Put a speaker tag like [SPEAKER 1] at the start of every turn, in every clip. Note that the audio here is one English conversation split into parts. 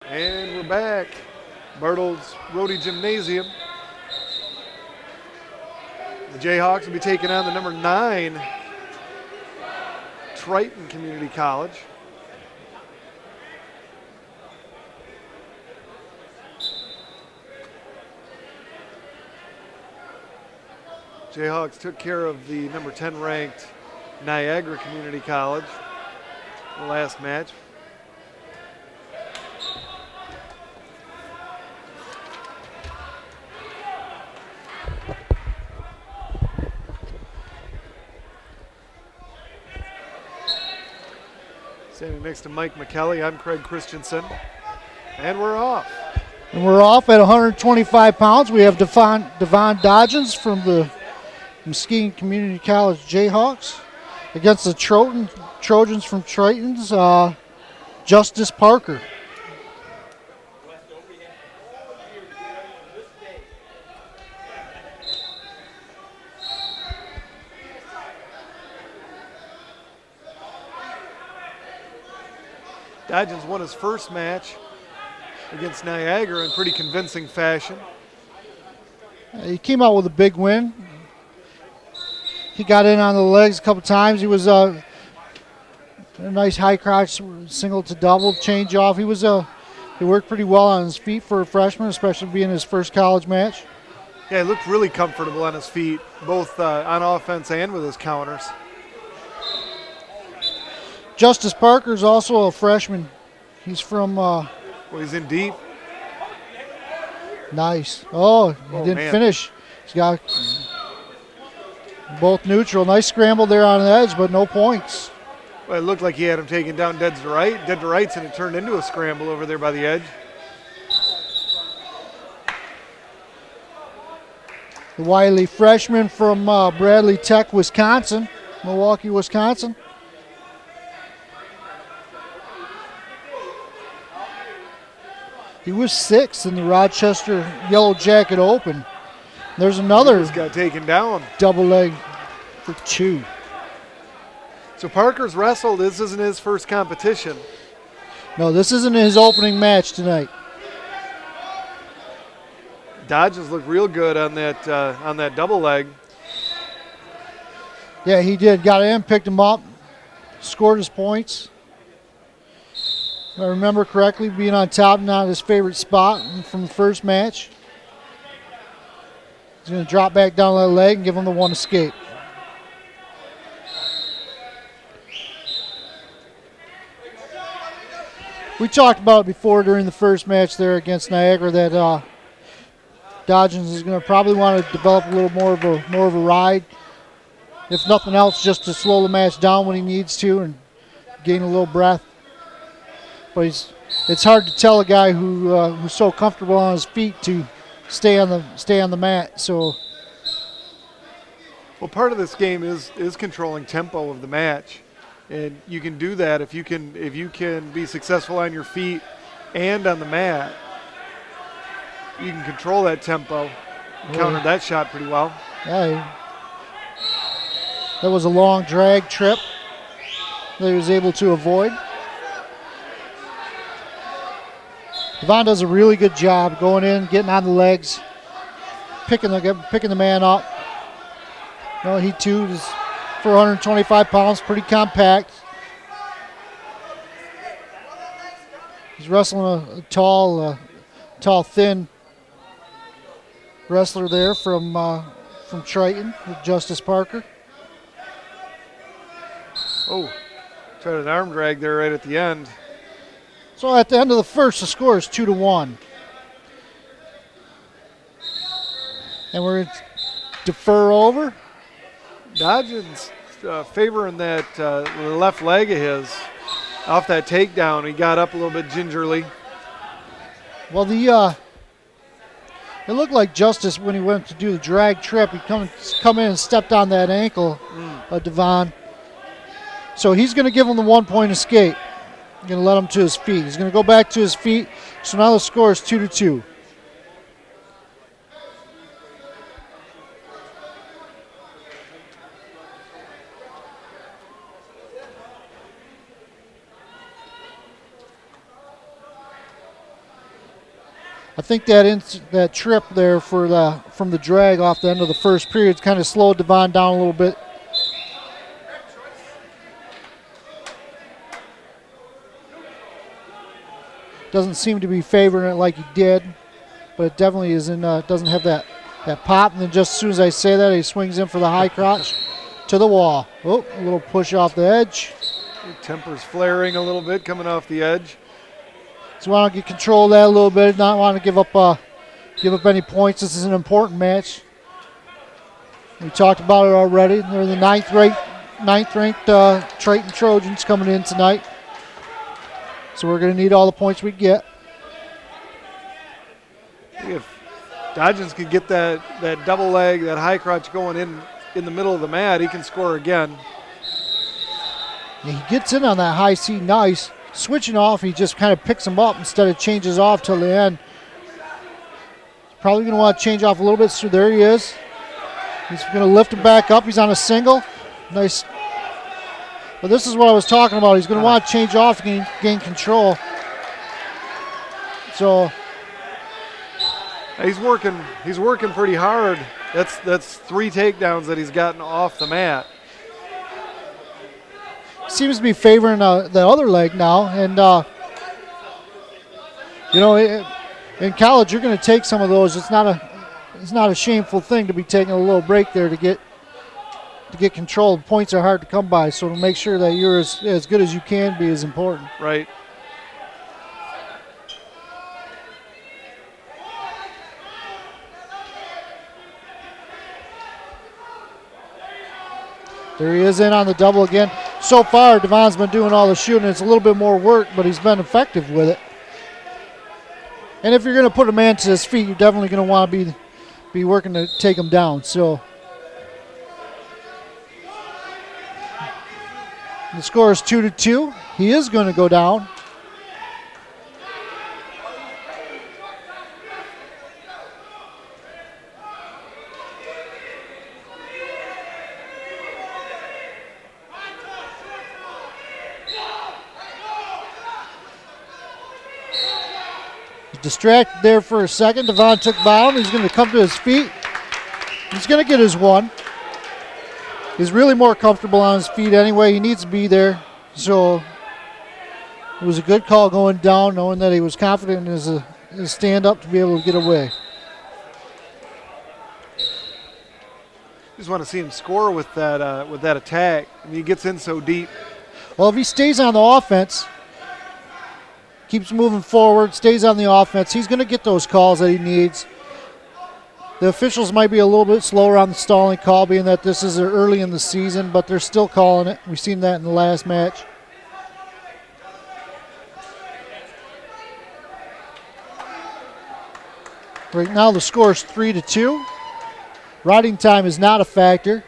[SPEAKER 1] And we're back. Bartles Rhodey Gymnasium. The Jayhawks will be taking on the number 9 Triton Community College. Jayhawks took care of the number 10 ranked Niagara Community College in the last match. Standing next to Mike McKelly, I'm Craig Christensen, and we're off.
[SPEAKER 2] And we're off at 125 pounds. We have Devon Dodgens from the Muskegon Community College Jayhawks against the Trojans from Triton's Justice Parker.
[SPEAKER 1] Dodgens won his first match against Niagara in pretty convincing fashion.
[SPEAKER 2] He came out with a big win. He got in on the legs a couple times. He was a nice high crotch single to double change off. He worked pretty well on his feet for a freshman, especially being his first college match.
[SPEAKER 1] Yeah, he looked really comfortable on his feet, both on offense and with his counters.
[SPEAKER 2] Justice Parker is also a freshman. He's from.
[SPEAKER 1] Well, he's in deep.
[SPEAKER 2] Nice. Oh, he didn't finish. He's got both neutral. Nice scramble there on the edge, but no points.
[SPEAKER 1] Well, it looked like he had him taken down dead to rights, and it turned into a scramble over there by the edge.
[SPEAKER 2] The wily freshman from Bradley Tech, Wisconsin, Milwaukee, Wisconsin. He was 6th in the Rochester Yellow Jacket Open. There's another.
[SPEAKER 1] He got taken down.
[SPEAKER 2] Double leg for 2.
[SPEAKER 1] So Parker's wrestled. This isn't his first competition.
[SPEAKER 2] No, this isn't his opening match tonight.
[SPEAKER 1] Dodges looked real good on that double leg.
[SPEAKER 2] Yeah, he did. Got in, picked him up, scored his points. If I remember correctly, being on top, not his favorite spot from the first match. He's going to drop back down that leg and give him the one escape. We talked about it before during the first match there against Niagara that Dodgens is going to probably want to develop a little more of a ride. If nothing else, just to slow the match down when he needs to and gain a little breath. But it's hard to tell a guy who's so comfortable on his feet to stay on the mat. So,
[SPEAKER 1] well, part of this game is controlling tempo of the match, and you can do that if you can be successful on your feet and on the mat. You can control that tempo. Countered that shot pretty well.
[SPEAKER 2] Yeah, that was a long drag trip that he was able to avoid. Devon does a really good job going in, getting on the legs, picking the man up. You know, he too is for 125 pounds, pretty compact. He's wrestling a tall, thin wrestler there from Triton with Justice Parker.
[SPEAKER 1] Oh, tried an arm drag there right at the end.
[SPEAKER 2] So at the end of the first, the score is 2-1. And we're going to defer over.
[SPEAKER 1] Dodgens favoring that left leg of his off that takedown. He got up a little bit gingerly.
[SPEAKER 2] Well, it looked like Justice, when he went to do the drag trip, he come in and stepped on that ankle of Devon. So he's going to give him the 1-point escape. Going to let him to his feet. He's going to go back to his feet. So now the score is 2-2. I think that trip there from the drag off the end of the first period kind of slowed Devon down a little bit. Doesn't seem to be favoring it like he did, but it definitely doesn't have that pop. And then just as soon as I say that, he swings in for the high crotch to the wall. Oh, a little push off the edge.
[SPEAKER 1] Temper's flaring a little bit coming off the edge.
[SPEAKER 2] So want to get control of that a little bit, not want to give up any points. This is an important match. We talked about it already. They're the ninth ranked Triton Trojans coming in tonight. So we're going to need all the points we get.
[SPEAKER 1] If Dodgens could get that double leg, that high crotch going in the middle of the mat, he can score again.
[SPEAKER 2] And he gets in on that high C nice. Switching off, he just kind of picks him up instead of changes off till the end. He's probably going to want to change off a little bit. So there he is. He's going to lift him back up. He's on a single. Nice. But this is what I was talking about. He's going to want to change off to gain control. So
[SPEAKER 1] he's working pretty hard. That's 3 takedowns that he's gotten off the mat.
[SPEAKER 2] Seems to be favoring the other leg now, and in college you're going to take some of those. It's not a shameful thing to be taking a little break there to get control. Points are hard to come by, so to make sure that you're as good as you can be is important.
[SPEAKER 1] Right.
[SPEAKER 2] There he is in on the double again. So far, Devon's been doing all the shooting. It's a little bit more work, but he's been effective with it. And if you're going to put a man to his feet, you're definitely going to want to be working to take him down. So the score is 2-2. He is going to go down. Distracted there for a second. Devon took bound. He's going to come to his feet. He's going to get his one. He's really more comfortable on his feet anyway. He needs to be there. So it was a good call going down, knowing that he was confident in his stand-up to be able to get away.
[SPEAKER 1] Just want to see him score with that attack. I mean, he gets in so deep.
[SPEAKER 2] Well, if he stays on the offense, keeps moving forward, stays on the offense, he's going to get those calls that he needs. The officials might be a little bit slower on the stalling call, being that this is early in the season, but they're still calling it. We've seen that in the last match. Right now the score is 3-2. Riding time is not a factor.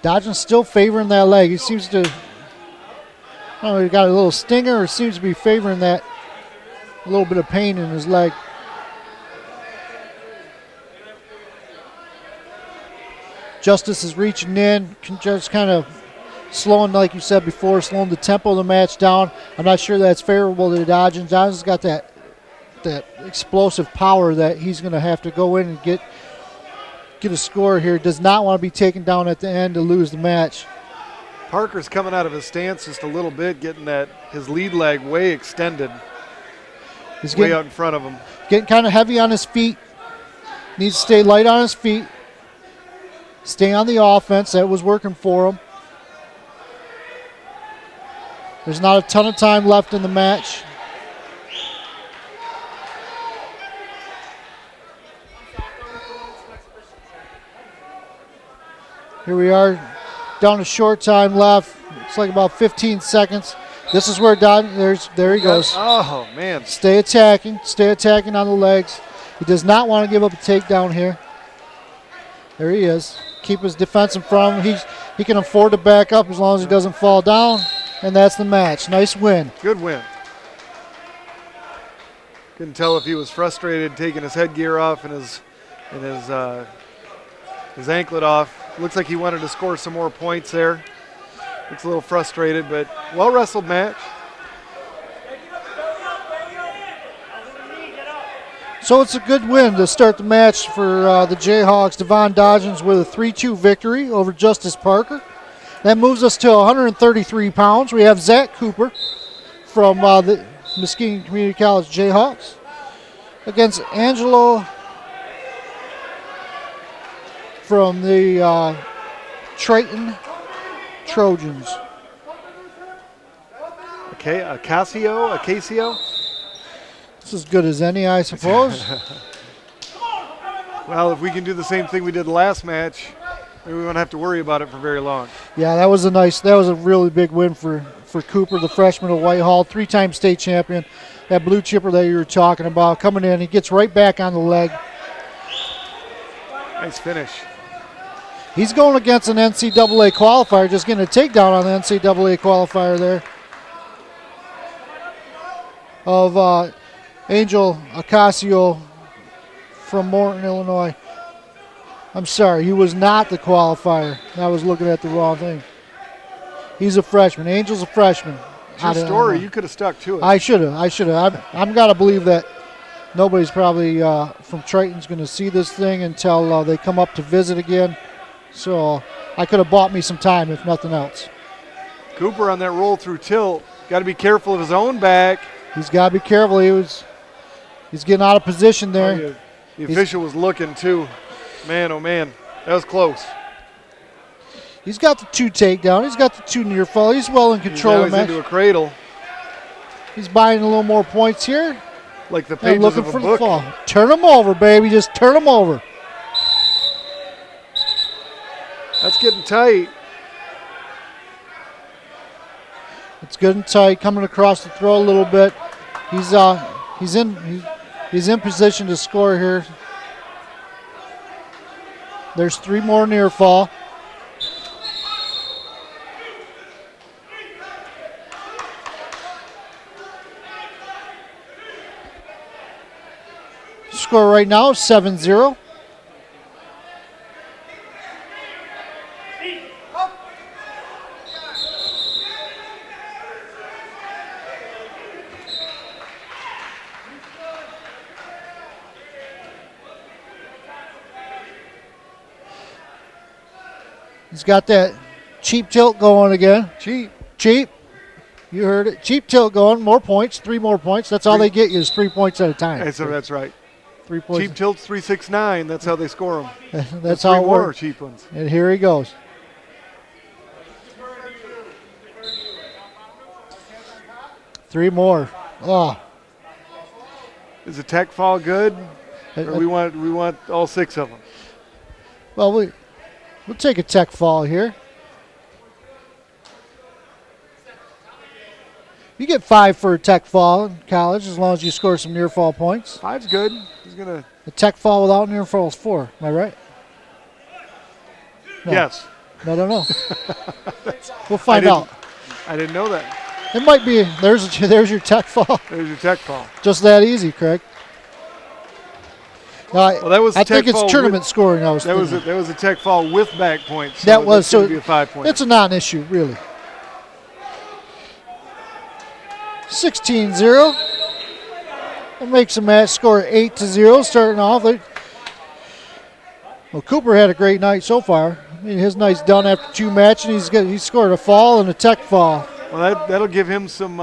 [SPEAKER 2] Dodgen still favoring that leg. He seems to, I don't know, he got a little stinger or seems to be favoring that, a little bit of pain in his leg. Justice is reaching in, just kind of slowing, like you said before, slowing the tempo of the match down. I'm not sure that's favorable to Dodgen. Dodgen's got that explosive power that he's going to have to go in and get a score here. Does not want to be taken down at the end to lose the match.
[SPEAKER 1] Parker's coming out of his stance just a little bit, getting his lead leg way extended.
[SPEAKER 2] He's
[SPEAKER 1] way out in front of him.
[SPEAKER 2] Getting kind of heavy on his feet. Needs to stay light on his feet. Stay on the offense. That was working for him. There's not a ton of time left in the match. Here we are, down to short time left. It's like about 15 seconds. This is where there he goes.
[SPEAKER 1] Oh, man.
[SPEAKER 2] Stay attacking on the legs. He does not want to give up a takedown here. There he is. Keep his defense in front of him. He can afford to back up as long as he doesn't fall down. And that's the match. Nice win.
[SPEAKER 1] Good win. Couldn't tell if he was frustrated taking his headgear off and his anklet off. Looks like he wanted to score some more points there. Looks a little frustrated, but well-wrestled match.
[SPEAKER 2] So it's a good win to start the match for the Jayhawks. Devon Dodgens with a 3-2 victory over Justice Parker. That moves us to 133 pounds. We have Zach Cooper from the Muskegon Community College Jayhawks against Angelo from the Triton Trojans.
[SPEAKER 1] Okay, Acacio.
[SPEAKER 2] It's as good as any, I suppose.
[SPEAKER 1] Well, if we can do the same thing we did the last match, maybe we won't have to worry about it for very long.
[SPEAKER 2] Yeah, that was a really big win for Cooper, the freshman of Whitehall, 3-time state champion. That blue chipper that you were talking about coming in, he gets right back on the leg.
[SPEAKER 1] Nice finish.
[SPEAKER 2] He's going against an NCAA qualifier, just getting a takedown on the NCAA qualifier there of Angel Acacio from Morton, Illinois. I'm sorry, he was not the qualifier. I was looking at the wrong thing. He's a freshman. Angel's a freshman.
[SPEAKER 1] True story. You could have stuck to it.
[SPEAKER 2] I should have. I'm got to believe that nobody's probably from Triton's going to see this thing until they come up to visit again. So I could have bought me some time if nothing else.
[SPEAKER 1] Cooper on that roll through tilt. Got to be careful of his own back.
[SPEAKER 2] He's got to be careful. He's getting out of position there.
[SPEAKER 1] Oh, yeah. The official was looking too. Man, oh man, that was close.
[SPEAKER 2] He's got the 2 takedown. He's got the 2 near fall. He's well in control of
[SPEAKER 1] the match. He's into a cradle.
[SPEAKER 2] He's buying a little more points here.
[SPEAKER 1] Like the pages
[SPEAKER 2] looking
[SPEAKER 1] of a
[SPEAKER 2] for
[SPEAKER 1] book.
[SPEAKER 2] The fall. Turn him over, baby. Just turn him over.
[SPEAKER 1] That's getting tight.
[SPEAKER 2] It's good and tight. Coming across the throat a little bit. He's in position to score here. There's 3 more near fall. Score right now is 7-0. He's got that cheap tilt going again. Cheap. You heard it. Cheap tilt going. More points. 3 more points. That's all they get you is 3 points at a time.
[SPEAKER 1] That's right.
[SPEAKER 2] 3 points.
[SPEAKER 1] Cheap tilts 369. That's how they score them.
[SPEAKER 2] That's how it works.
[SPEAKER 1] Cheap ones.
[SPEAKER 2] And here he goes. Three more. Oh.
[SPEAKER 1] Is the tech fall good? Or we want all 6 of them?
[SPEAKER 2] Well, we'll take a tech fall here. You get 5 for a tech fall in college as long as you score some near fall points.
[SPEAKER 1] 5's good. He's gonna.
[SPEAKER 2] A tech fall without near fall is 4. Am I right? No.
[SPEAKER 1] Yes.
[SPEAKER 2] No. We'll find out.
[SPEAKER 1] I didn't know that.
[SPEAKER 2] It might be. There's your tech fall.
[SPEAKER 1] There's your tech fall.
[SPEAKER 2] Just that easy, Craig.
[SPEAKER 1] Well, that was.
[SPEAKER 2] I think it's tournament scoring. That
[SPEAKER 1] was a tech fall with back points. So
[SPEAKER 2] that was so.
[SPEAKER 1] Be a 5 point.
[SPEAKER 2] It's a non-issue, really. 16-0. It makes the match score 8-0 starting off. Well, Cooper had a great night so far. I mean, his night's done after 2 matches. He's scored a fall and a tech fall.
[SPEAKER 1] Well, that'll give him some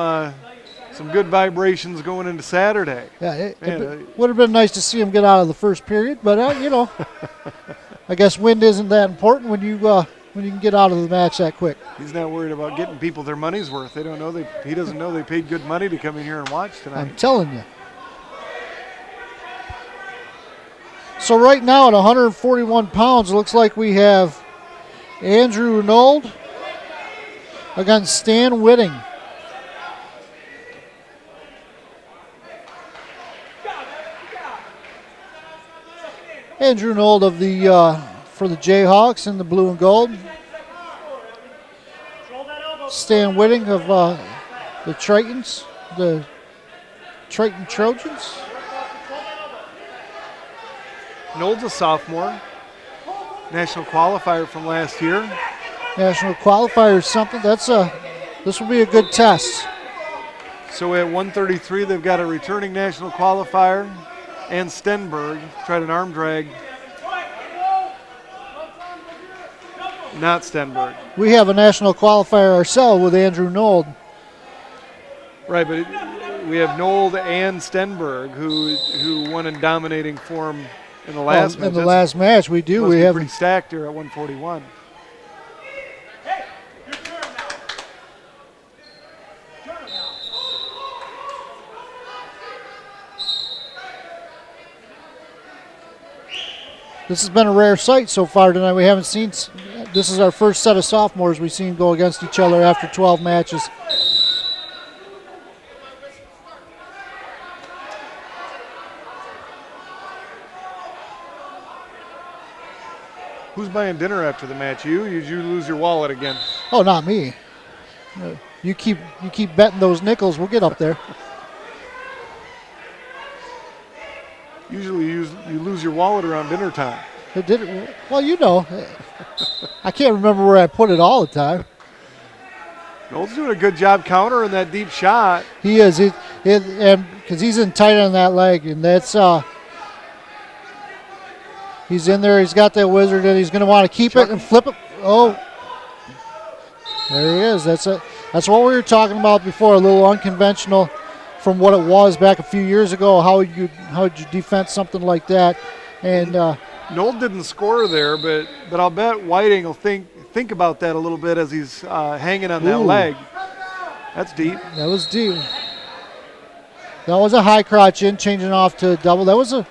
[SPEAKER 1] good vibrations going into Saturday.
[SPEAKER 2] Yeah, it would have been nice to see him get out of the first period, but I guess wind isn't that important when you can get out of the match that quick.
[SPEAKER 1] He's not worried about getting people their money's worth. He doesn't know they paid good money to come in here and watch tonight.
[SPEAKER 2] I'm telling you. So right now at 141 pounds, it looks like we have Andrew Nold against Stan Whitting. Andrew Nold of for the Jayhawks in the blue and gold. Stan Whitting of the Tritons, the Triton Trojans.
[SPEAKER 1] Nold's a sophomore. National qualifier from last year.
[SPEAKER 2] National qualifier is something. This will be a good test.
[SPEAKER 1] So at 133, they've got a returning national qualifier. and Stenberg. Tried an arm drag. Not Stenberg.
[SPEAKER 2] We have a national qualifier ourselves with Andrew Nold.
[SPEAKER 1] Right, but we have Nold and Stenberg who won in dominating form in the last match.
[SPEAKER 2] In the last match, we do.
[SPEAKER 1] Must
[SPEAKER 2] We
[SPEAKER 1] be
[SPEAKER 2] have
[SPEAKER 1] pretty stacked here at 141.
[SPEAKER 2] This has been a rare sight so far tonight. We haven't seen. This is our first set of sophomores we've seen go against each other after 12 matches.
[SPEAKER 1] Who's buying dinner after the match? You? Did you lose your wallet again?
[SPEAKER 2] Oh, not me. You keep betting those nickels. We'll get up there.
[SPEAKER 1] Usually you lose your wallet around dinner time.
[SPEAKER 2] Well, you know. I can't remember where I put it all the time.
[SPEAKER 1] Nold's doing a good job countering that deep shot.
[SPEAKER 2] He is. And because he's in tight on that leg, and that's he's in there. He's got that wizard, and he's going to want to keep it and flip it. Oh, there he is. That's what we were talking about before. A little unconventional from what it was back a few years ago. How would you defend something like that? And
[SPEAKER 1] Nold didn't score there, but I'll bet Whiting will think about that a little bit as he's hanging on that leg. That's deep.
[SPEAKER 2] That was deep. That was a high crotch in, changing off to a double. That was a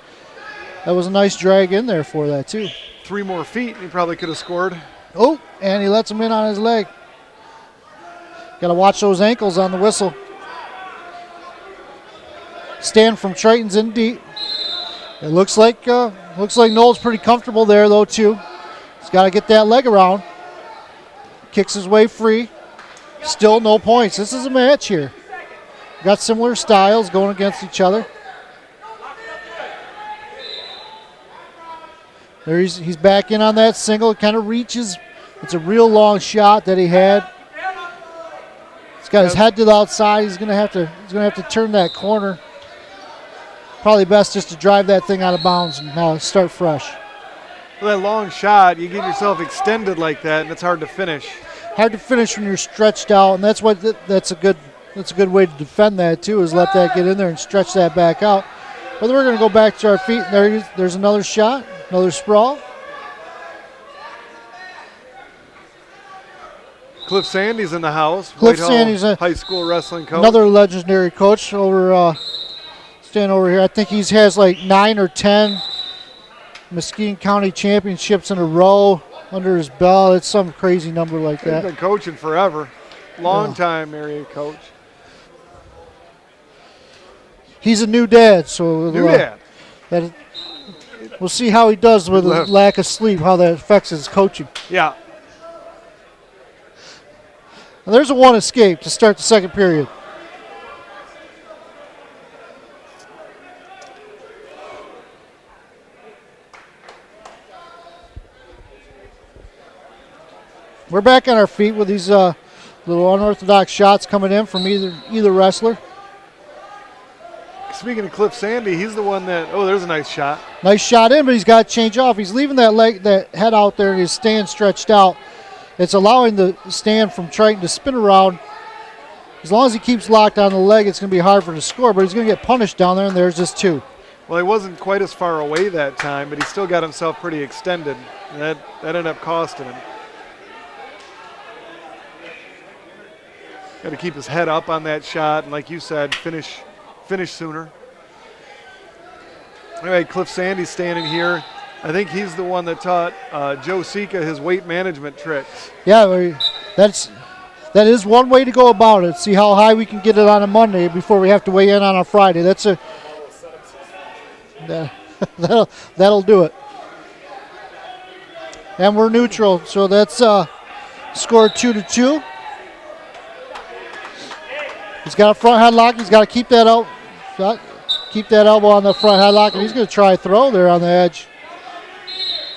[SPEAKER 2] nice drag in there for that too.
[SPEAKER 1] 3 more feet, and he probably could have scored.
[SPEAKER 2] Oh, and he lets him in on his leg. Got to watch those ankles on the whistle. Stand from Triton's in deep. It looks like Nold's pretty comfortable there though too. He's got to get that leg around. Kicks his way free. Still no points. This is a match here. Got similar styles going against each other. There he's back in on that single. It kind of reaches. It's a real long shot that he had. He's got his head to the outside. He's gonna have to turn that corner. Probably best just to drive that thing out of bounds and start fresh.
[SPEAKER 1] Well, that long shot, you get yourself extended like that, and it's hard to finish.
[SPEAKER 2] Hard to finish when you're stretched out, and that's a good way to defend that too. Is let that get in there and stretch that back out. But we're going to go back to our feet. And there's another shot, another sprawl.
[SPEAKER 1] Cliff Sandy's in the house.
[SPEAKER 2] Cliff Sandy's a
[SPEAKER 1] high school wrestling coach.
[SPEAKER 2] Another legendary coach over. Standing over here, I think he has like 9 or 10 Muskegon County championships in a row under his belt. It's some crazy number like that.
[SPEAKER 1] He's been coaching forever. Long time area coach.
[SPEAKER 2] He's a new dad, so we'll see how he does with the lack of sleep, how that affects his coaching.
[SPEAKER 1] Yeah.
[SPEAKER 2] And there's a 1 escape to start the second period. We're back on our feet with these little unorthodox shots coming in from either wrestler.
[SPEAKER 1] Speaking of Cliff Sandy, he's the one that, there's a nice shot.
[SPEAKER 2] Nice shot in, but he's got to change off. He's leaving that head out there and his stand stretched out. It's allowing the stand from Triton to spin around. As long as he keeps locked on the leg, it's going to be hard for him to score, but he's going to get punished down there, and there's just 2.
[SPEAKER 1] Well, he wasn't quite as far away that time, but he still got himself pretty extended. And that ended up costing him. Got to keep his head up on that shot, and like you said, finish sooner. Anyway, Cliff Sandy's standing here. I think he's the one that taught Joe Sika his weight management tricks.
[SPEAKER 2] Yeah, that is one way to go about it. See how high we can get it on a Monday before we have to weigh in on a Friday. That'll do it. And we're neutral, so that's score 2-2. He's got a front headlock. He's got to keep that out. Keep that elbow on the front headlock, and he's going to try a throw there on the edge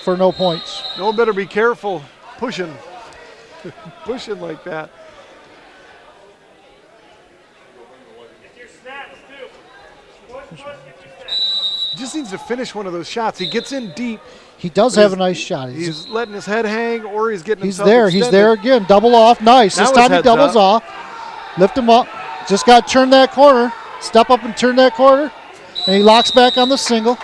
[SPEAKER 2] for no points.
[SPEAKER 1] No, better be careful pushing like that. just needs to finish one of those shots. He gets in deep.
[SPEAKER 2] He does have a nice shot.
[SPEAKER 1] He's letting his head hang, or he's getting himself
[SPEAKER 2] there.
[SPEAKER 1] extended.
[SPEAKER 2] He's there again. Double off. Nice.
[SPEAKER 1] Now
[SPEAKER 2] this
[SPEAKER 1] his
[SPEAKER 2] time he
[SPEAKER 1] head's
[SPEAKER 2] doubles
[SPEAKER 1] up.
[SPEAKER 2] off. Lift him up. Just got to turn that corner. Step up and turn that corner. And he locks back on the single.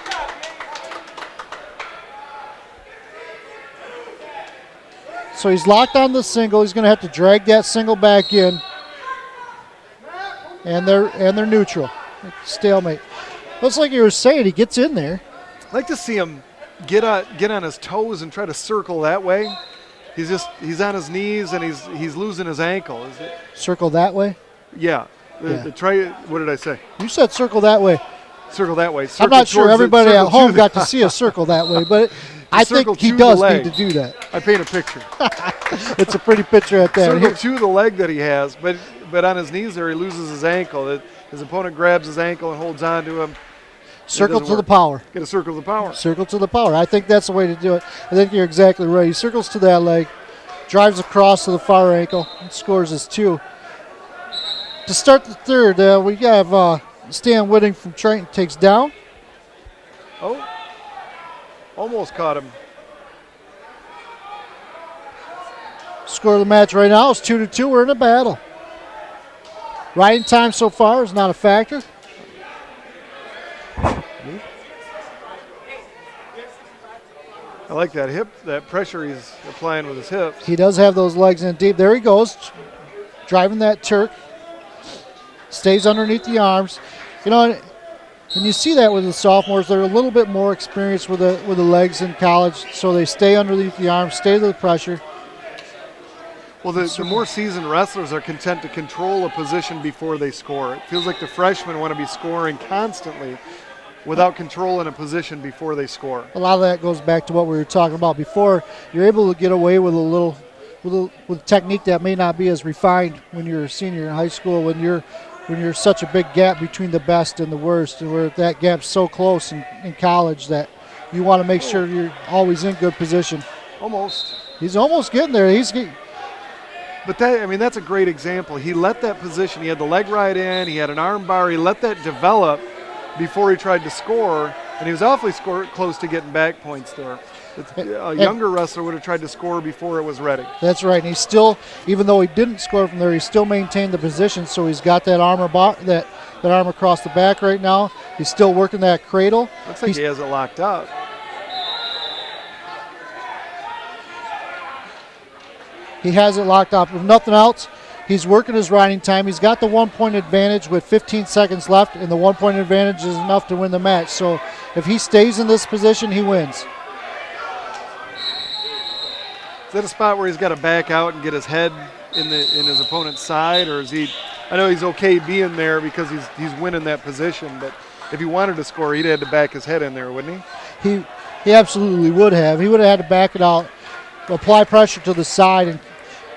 [SPEAKER 2] So he's locked on the single. He's going to have to drag that single back in. And they're neutral. Stalemate. Looks like you were saying, he gets in there.
[SPEAKER 1] I'd like to see him get on his toes and try to circle that way. He's on his knees and he's losing his ankle. Is it?
[SPEAKER 2] Circle that way?
[SPEAKER 1] Yeah. Try. What did I say?
[SPEAKER 2] You said circle that way.
[SPEAKER 1] Circle that way.
[SPEAKER 2] I'm not sure everybody at home got to see a circle that way, but I think he does need to do that.
[SPEAKER 1] I paint a picture.
[SPEAKER 2] It's a pretty picture at that.
[SPEAKER 1] Circle to the leg that he has, but on his knees there he loses his ankle. His opponent grabs his ankle and holds on to him.
[SPEAKER 2] Circle to the power.
[SPEAKER 1] Get a circle to the power.
[SPEAKER 2] Circle to the power. I think that's the way to do it. I think you're exactly right. He circles to that leg, drives across to the far ankle, and scores his 2. To start the third, we have Stan Whitting from Triton takes down.
[SPEAKER 1] Oh, almost caught him.
[SPEAKER 2] Score of the match right now is 2-2. We're in a battle. Riding time so far is not a factor.
[SPEAKER 1] I like that that pressure he's applying with his hips.
[SPEAKER 2] He does have those legs in deep. There he goes, driving that Turk. Stays underneath the arms. You know, and you see that with the sophomores. They're a little bit more experienced with the legs in college, so they stay underneath the arms, stay to the pressure.
[SPEAKER 1] Well, the more seasoned wrestlers are content to control a position before they score. It feels like the freshmen want to be scoring constantly without controlling a position before they score.
[SPEAKER 2] A lot of that goes back to what we were talking about before. You're able to get away with with technique that may not be as refined when you're a senior in high school, when you're such a big gap between the best and the worst, and where that gap's so close in college that you want to make sure you're always in good position.
[SPEAKER 1] Almost.
[SPEAKER 2] He's almost getting there.
[SPEAKER 1] But that's a great example. He let that position. He had the leg right in. He had an arm bar. He let that develop before he tried to score, and he was awfully close to getting back points there. A younger wrestler would have tried to score before it was ready.
[SPEAKER 2] That's right. And he still, even though he didn't score from there, he still maintained the position. So he's got that arm that arm across the back right now. He's still working that cradle.
[SPEAKER 1] Looks like he has it locked up.
[SPEAKER 2] He has it locked up. If nothing else, he's working his riding time. He's got the 1-point advantage with 15 seconds left, and the 1-point advantage is enough to win the match. So if he stays in this position, he wins.
[SPEAKER 1] Is that a spot where he's got to back out and get his head in his opponent's side, or is he? I know he's okay being there because he's winning that position, but if he wanted to score, he'd had to back his head in there, wouldn't
[SPEAKER 2] he? He absolutely would have. He would have had to back it out, apply pressure to the side,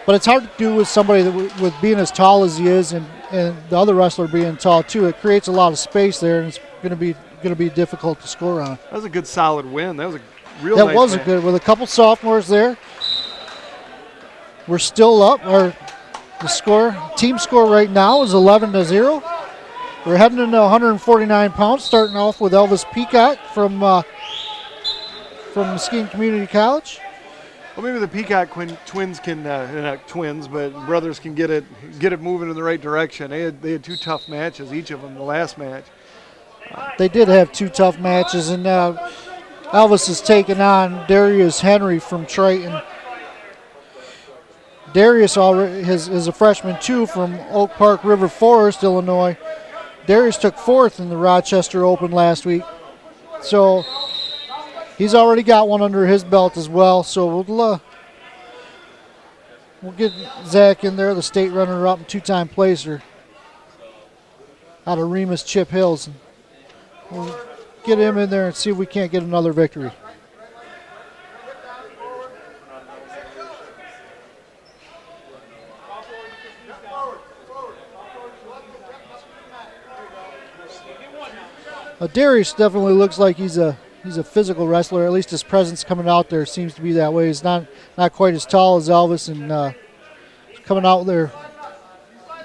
[SPEAKER 2] but it's hard to do with somebody with being as tall as he is, and the other wrestler being tall too. It creates a lot of space there, and it's going to be difficult to score on.
[SPEAKER 1] That was a good solid win. That was a real.
[SPEAKER 2] That was a good with a couple sophomores there. We're still up. The team score right now is 11-0. We're heading into 149 pounds, starting off with Elvis Peacock from Muskegon Community College.
[SPEAKER 1] Well, maybe the Peacock twins can, not twins, but brothers can get it moving in the right direction. They had 2 tough matches, each of them, the last match.
[SPEAKER 2] They did have 2 tough matches, and Elvis is taking on Darius Henry from Triton. Darius is a freshman too from Oak Park River Forest, Illinois. Darius took 4th in the Rochester Open last week, so he's already got one under his belt as well. So we'll get Zach in there, the state runner-up and 2-time placer out of Remus Chip Hills. And we'll get him in there and see if we can't get another victory. Darius definitely looks like he's a physical wrestler. At least his presence coming out there seems to be that way. He's not quite as tall as Elvis, and coming out there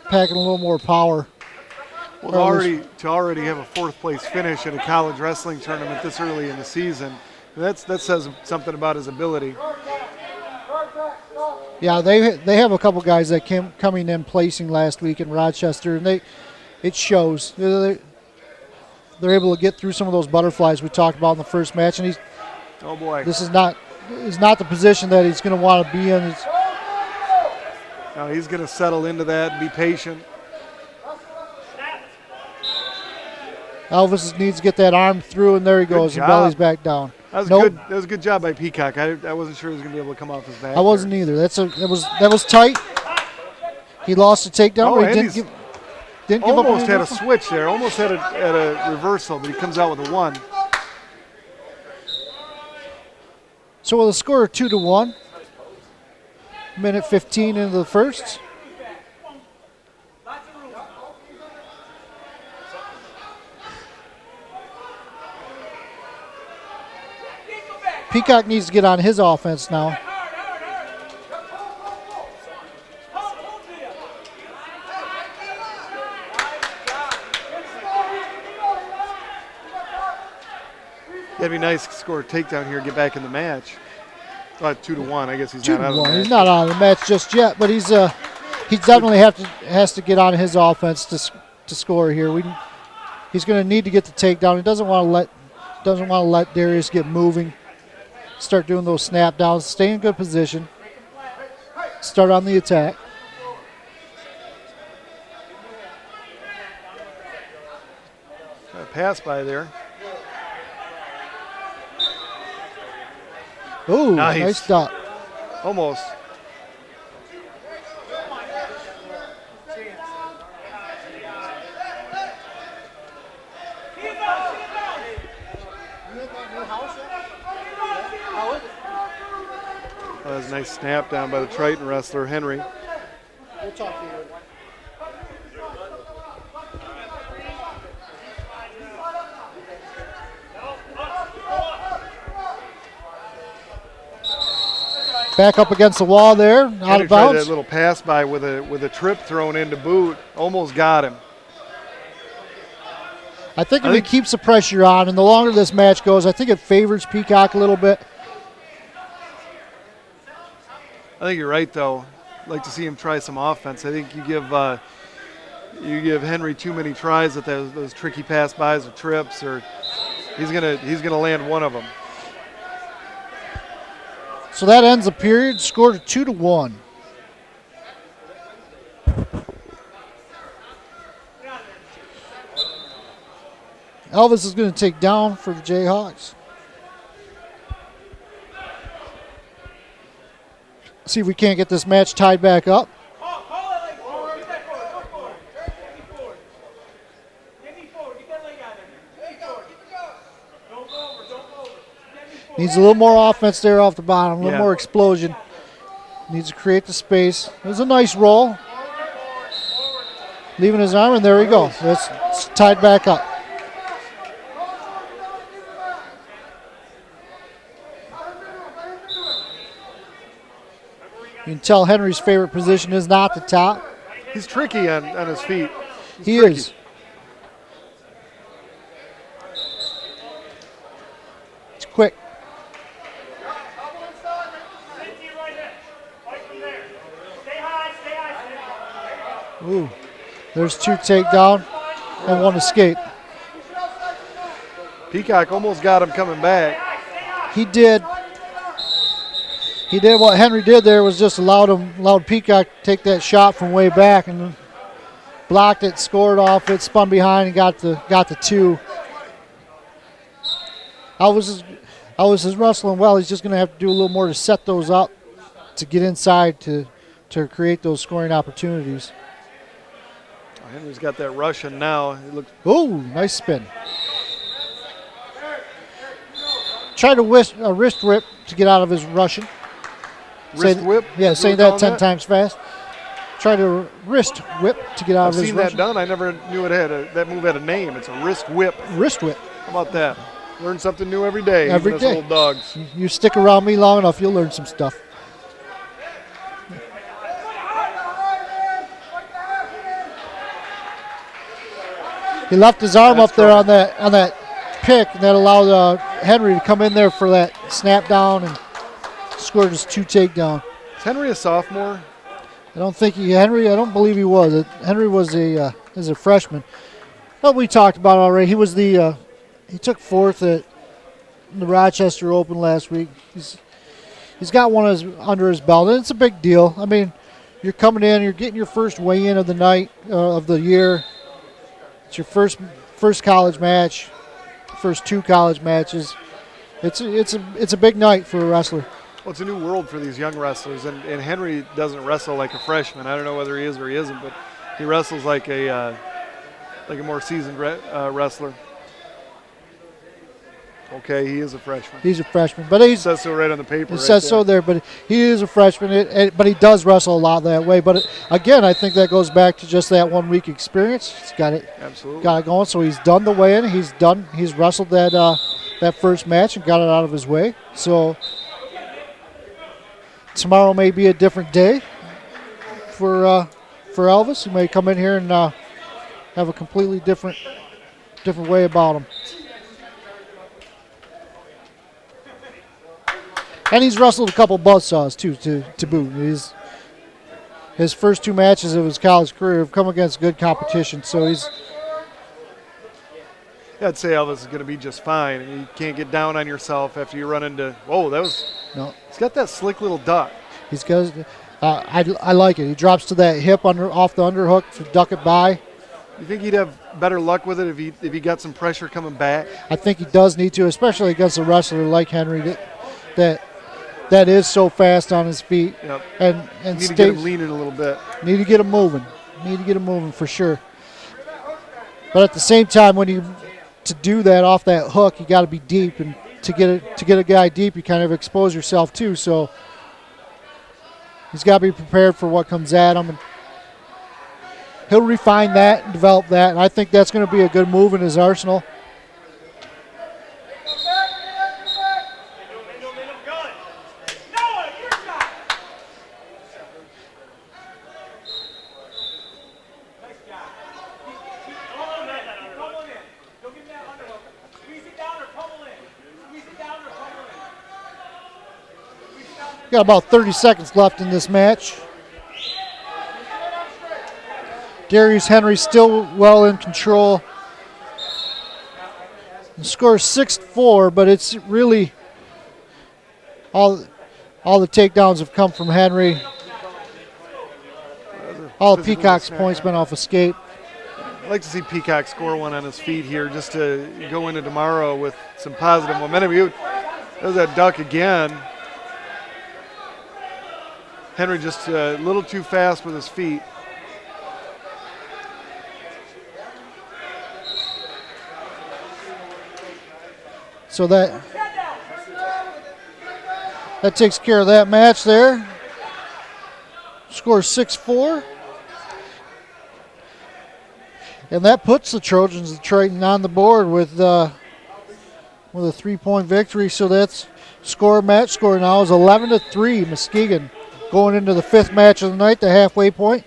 [SPEAKER 2] packing a little more power.
[SPEAKER 1] Well, to already have a fourth place finish at a college wrestling tournament this early in the season, that says something about his ability.
[SPEAKER 2] Yeah, they have a couple guys that came coming in placing last week in Rochester, and it shows. They're able to get through some of those butterflies we talked about in the first match, and
[SPEAKER 1] oh boy,
[SPEAKER 2] this is not the position that he's going to want to be in.
[SPEAKER 1] No, he's going to settle into that and be patient.
[SPEAKER 2] Elvis needs to get that arm through, and there he goes. And belly's back down.
[SPEAKER 1] That was good. That was a good job by Peacock. I wasn't sure he was going to be able to come off his back.
[SPEAKER 2] I wasn't either. That was tight. He lost the takedown.
[SPEAKER 1] Oh,
[SPEAKER 2] he didn't give up.
[SPEAKER 1] Almost had a switch there. Almost had a reversal, but he comes out with a 1.
[SPEAKER 2] So with a score of 2-1, minute 15 into the first. Peacock needs to get on his offense now.
[SPEAKER 1] That'd be nice to score a takedown here, get back in the match. 2-1. I guess he's not out of the match.
[SPEAKER 2] He's not out of the match just yet, but he definitely has to get on his offense to score here. He's going to need to get the takedown. He doesn't want to let Darius get moving. Start doing those snap downs. Stay in good position. Start on the attack.
[SPEAKER 1] Pass by there.
[SPEAKER 2] Ooh, nice stop.
[SPEAKER 1] Almost. That was a nice snap down by the Triton wrestler, Henry.
[SPEAKER 2] We'll talk to you. Back up against the wall there, out of bounds.
[SPEAKER 1] That little pass by with a trip thrown into boot, almost got him.
[SPEAKER 2] I think if he keeps the pressure on, and the longer this match goes, I think it favors Peacock a little bit.
[SPEAKER 1] I think you're right, though. I'd like to see him try some offense. I think you give Henry too many tries at those tricky pass bys or trips, or he's gonna land one of them.
[SPEAKER 2] So that ends the period. Scored 2-1. Elvis is going to take down for the Jayhawks. See if we can't get this match tied back up. Needs a little more offense there off the bottom, a little more explosion. Needs to create the space. It was a nice roll. Leaving his arm, and there we go. It's tied back up. You can tell Henry's favorite position is not the top.
[SPEAKER 1] He's tricky on his feet.
[SPEAKER 2] He is. It's quick. Ooh, there's 2 takedown and 1 escape.
[SPEAKER 1] Peacock almost got him coming back.
[SPEAKER 2] He did. He did what Henry did there was just allowed Peacock to take that shot from way back and blocked it, scored off it, spun behind and got the 2. Elvis is wrestling well. He's just going to have to do a little more to set those up to get inside to create those scoring opportunities.
[SPEAKER 1] Henry's got that Russian now.
[SPEAKER 2] Ooh, nice spin. Tried a wrist whip to get out of his Russian.
[SPEAKER 1] Whip?
[SPEAKER 2] Yeah, saying that 10 times fast. Tried a wrist whip to get out of his
[SPEAKER 1] I've seen
[SPEAKER 2] Russian.
[SPEAKER 1] that done. I never knew that move had a name. It's a wrist whip.
[SPEAKER 2] Wrist whip.
[SPEAKER 1] How about that? Learn something new every day.
[SPEAKER 2] Every
[SPEAKER 1] day.
[SPEAKER 2] day.
[SPEAKER 1] Old dogs.
[SPEAKER 2] You stick around me long enough, you'll learn some stuff. He left his arm
[SPEAKER 1] That's
[SPEAKER 2] up there on
[SPEAKER 1] trouble.
[SPEAKER 2] that pick, and that allowed Henry to come in there for that snap down and scored his 2 takedown.
[SPEAKER 1] Is Henry a sophomore?
[SPEAKER 2] I don't believe he was. Henry was a freshman. But we talked about already. He was he took 4th at the Rochester Open last week. He's got one under his belt, and it's a big deal. I mean, you're coming in, you're getting your first weigh-in of the night of the year. It's your first college match, first 2 college matches. It's a big night for a wrestler.
[SPEAKER 1] Well, it's a new world for these young wrestlers, and Henry doesn't wrestle like a freshman. I don't know whether he is or he isn't, but he wrestles like a more seasoned wrestler. Okay, he is a freshman.
[SPEAKER 2] He's a freshman, but
[SPEAKER 1] It says so right on the paper.
[SPEAKER 2] It says so there, but he is a freshman. But he does wrestle a lot that way. But again, I think that goes back to just that 1 week experience. He's got it going. So he's done the weigh-in. He's wrestled that first match and got it out of his way. So tomorrow may be a different day for Elvis. He may come in here and have a completely different way about him. And he's wrestled a couple buzzsaws too, to boot. His first 2 matches of his college career have come against good competition. So
[SPEAKER 1] I'd say Elvis is going to be just fine. I mean, you can't get down on yourself after you run into. Whoa, that was.
[SPEAKER 2] No.
[SPEAKER 1] He's got that slick little duck.
[SPEAKER 2] He's got. I like it. He drops to that hip off the underhook to duck it by.
[SPEAKER 1] You think he'd have better luck with it if he got some pressure coming back?
[SPEAKER 2] I think he does need to, especially against a wrestler like Henry that is so fast on his feet.
[SPEAKER 1] Yep.
[SPEAKER 2] And
[SPEAKER 1] need to get him leaning a little bit.
[SPEAKER 2] Need to get him moving for sure. But at the same time, to do that off that hook, you got to be deep, and to get a guy deep, you kind of expose yourself too. So he's got to be prepared for what comes at him, and he'll refine that and develop that. And I think that's going to be a good move in his arsenal. Got about 30 seconds left in this match. Darius Henry still well in control. The score is 6-4, but it's really all the takedowns have come from Henry. All of Peacock's points been off escape.
[SPEAKER 1] I'd like to see Peacock score one on his feet here just to go into tomorrow with some positive momentum. There's that duck again. Henry just a little too fast with his feet.
[SPEAKER 2] So that takes care of that match there. Score 6-4. And that puts the Trojans of Triton on the board with a 3-point victory. So that's match score now is 11-3. Muskegon going into the 5th match of the night, the halfway point.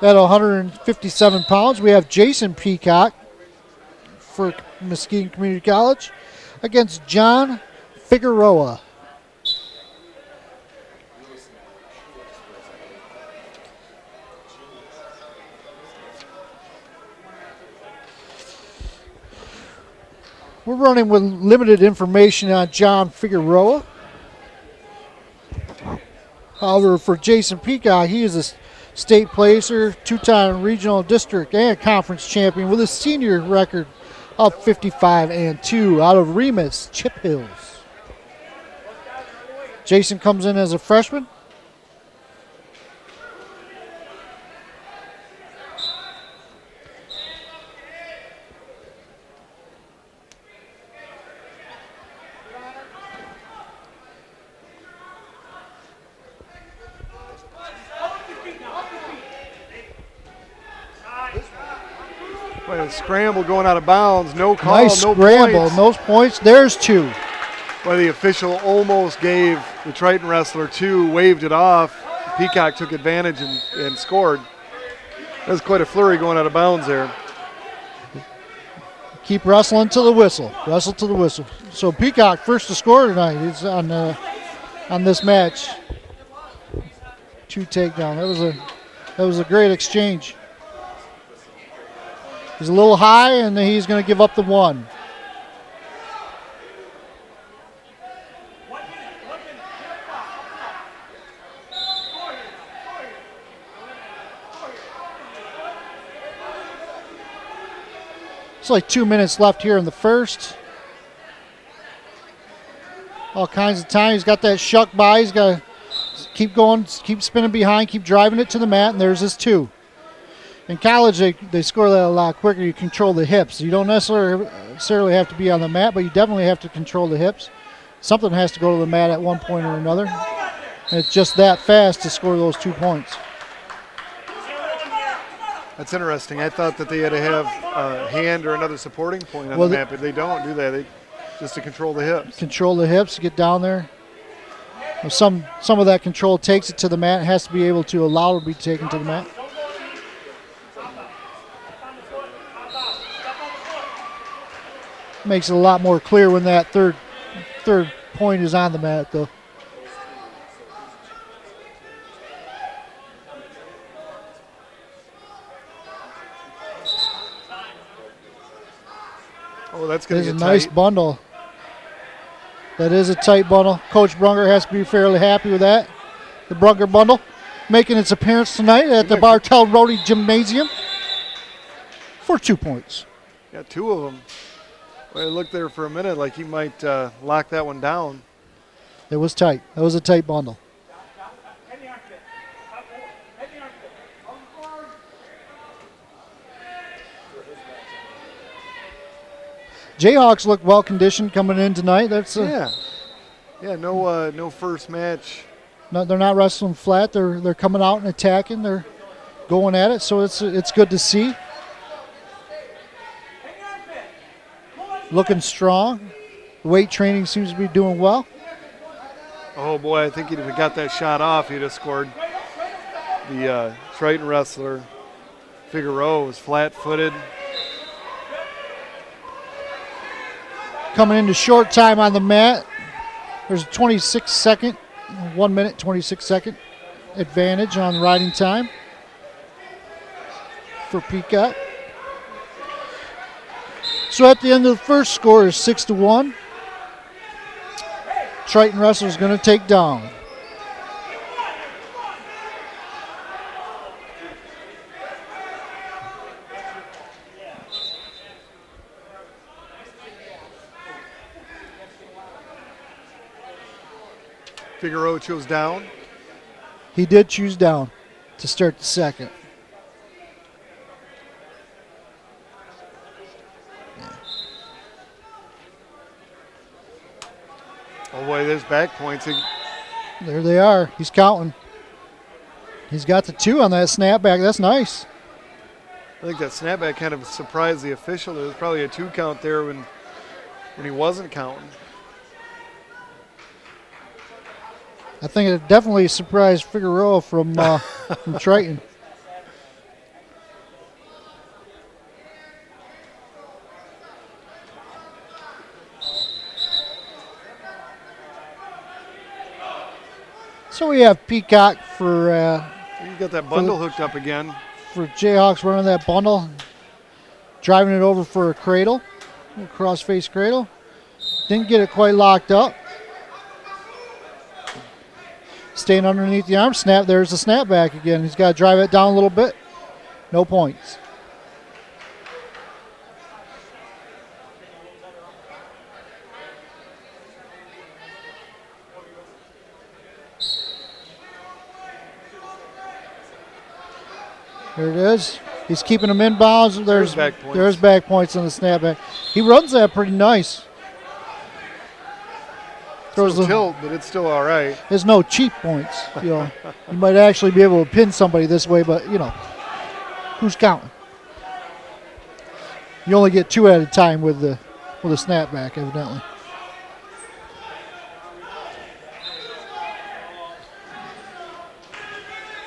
[SPEAKER 2] At 157 pounds, we have Jason Peacock for Muskegon Community College against John Figueroa. We're running with limited information on John Figueroa. However, for Jason Peacock, he is a state placer, 2-time regional district and conference champion with a senior record of 55-2 out of Remus, Chip Hills. Jason comes in as a freshman.
[SPEAKER 1] Scramble going out of bounds. No call,
[SPEAKER 2] nice
[SPEAKER 1] no
[SPEAKER 2] scramble,
[SPEAKER 1] points.
[SPEAKER 2] no points. There's 2.
[SPEAKER 1] Well, the official almost gave the Triton wrestler 2, waved it off. Peacock took advantage and scored. That was quite a flurry going out of bounds there.
[SPEAKER 2] Keep wrestling to the whistle. Wrestle to the whistle. So Peacock first to score tonight. He's on this match. 2 takedown. That was a great exchange. He's a little high, and he's going to give up the 1. It's like 2 minutes left here in the first. All kinds of time. He's got that shuck by. He's got to keep going, keep spinning behind, keep driving it to the mat, and there's his 2. In college, they score that a lot quicker. You control the hips. You don't necessarily have to be on the mat, but you definitely have to control the hips. Something has to go to the mat at one point or another. And it's just that fast to score those 2 points.
[SPEAKER 1] That's interesting. I thought that they had to have a hand or another supporting point on the mat, but they don't do that. They just to control the hips.
[SPEAKER 2] Control the hips, get down there. Some of that control takes it to the mat. It has to be able to allow it to be taken to the mat. Makes it a lot more clear when that third point is on the mat, though.
[SPEAKER 1] Oh, that's going to get
[SPEAKER 2] a nice bundle. That is a tight bundle. Coach Brunger has to be fairly happy with that. The Brunger bundle making its appearance tonight at the Bartel Rody Gymnasium for 2 points.
[SPEAKER 1] Yeah, 2 of them. Well, it looked there for a minute like he might lock that one down.
[SPEAKER 2] It was tight. That was a tight bundle. Jayhawks look well conditioned coming in tonight. That's
[SPEAKER 1] yeah. No first match.
[SPEAKER 2] No, they're not wrestling flat. They're coming out and attacking. They're going at it. So it's good to see. Looking strong. Weight training seems to be doing well.
[SPEAKER 1] Oh boy, I think if he got that shot off, he'd have scored. The Triton wrestler Figueroa was flat-footed.
[SPEAKER 2] Coming into short time on the mat. There's a 26-second, 1 minute, 26-second advantage on riding time for Peacock. So at the end of the first score is 6-1. Triton wrestler is going to take down.
[SPEAKER 1] Figueroa chose down.
[SPEAKER 2] He did choose down to start the second.
[SPEAKER 1] Oh boy, there's back points.
[SPEAKER 2] There they are. He's counting. He's got the 2 on that snapback. That's nice.
[SPEAKER 1] I think that snapback kind of surprised the official. There was probably a 2 count there when he wasn't counting.
[SPEAKER 2] I think it definitely surprised Figueroa from Triton. So we have Peacock for
[SPEAKER 1] You got that bundle hooked up again.
[SPEAKER 2] For Jayhawks running that bundle, driving it over for a cradle, a cross-face cradle. Didn't get it quite locked up. Staying underneath the arm snap. There's the snapback again. He's got to drive it down a little bit. No points. There it is. He's keeping them in bounds. There's back points. There's back points on the snapback. He runs that pretty nice.
[SPEAKER 1] Throws the tilt, but it's still all right.
[SPEAKER 2] There's no cheap points. You know, you might actually be able to pin somebody this way, but you know, who's counting? You only get 2 at a time with the snapback, evidently.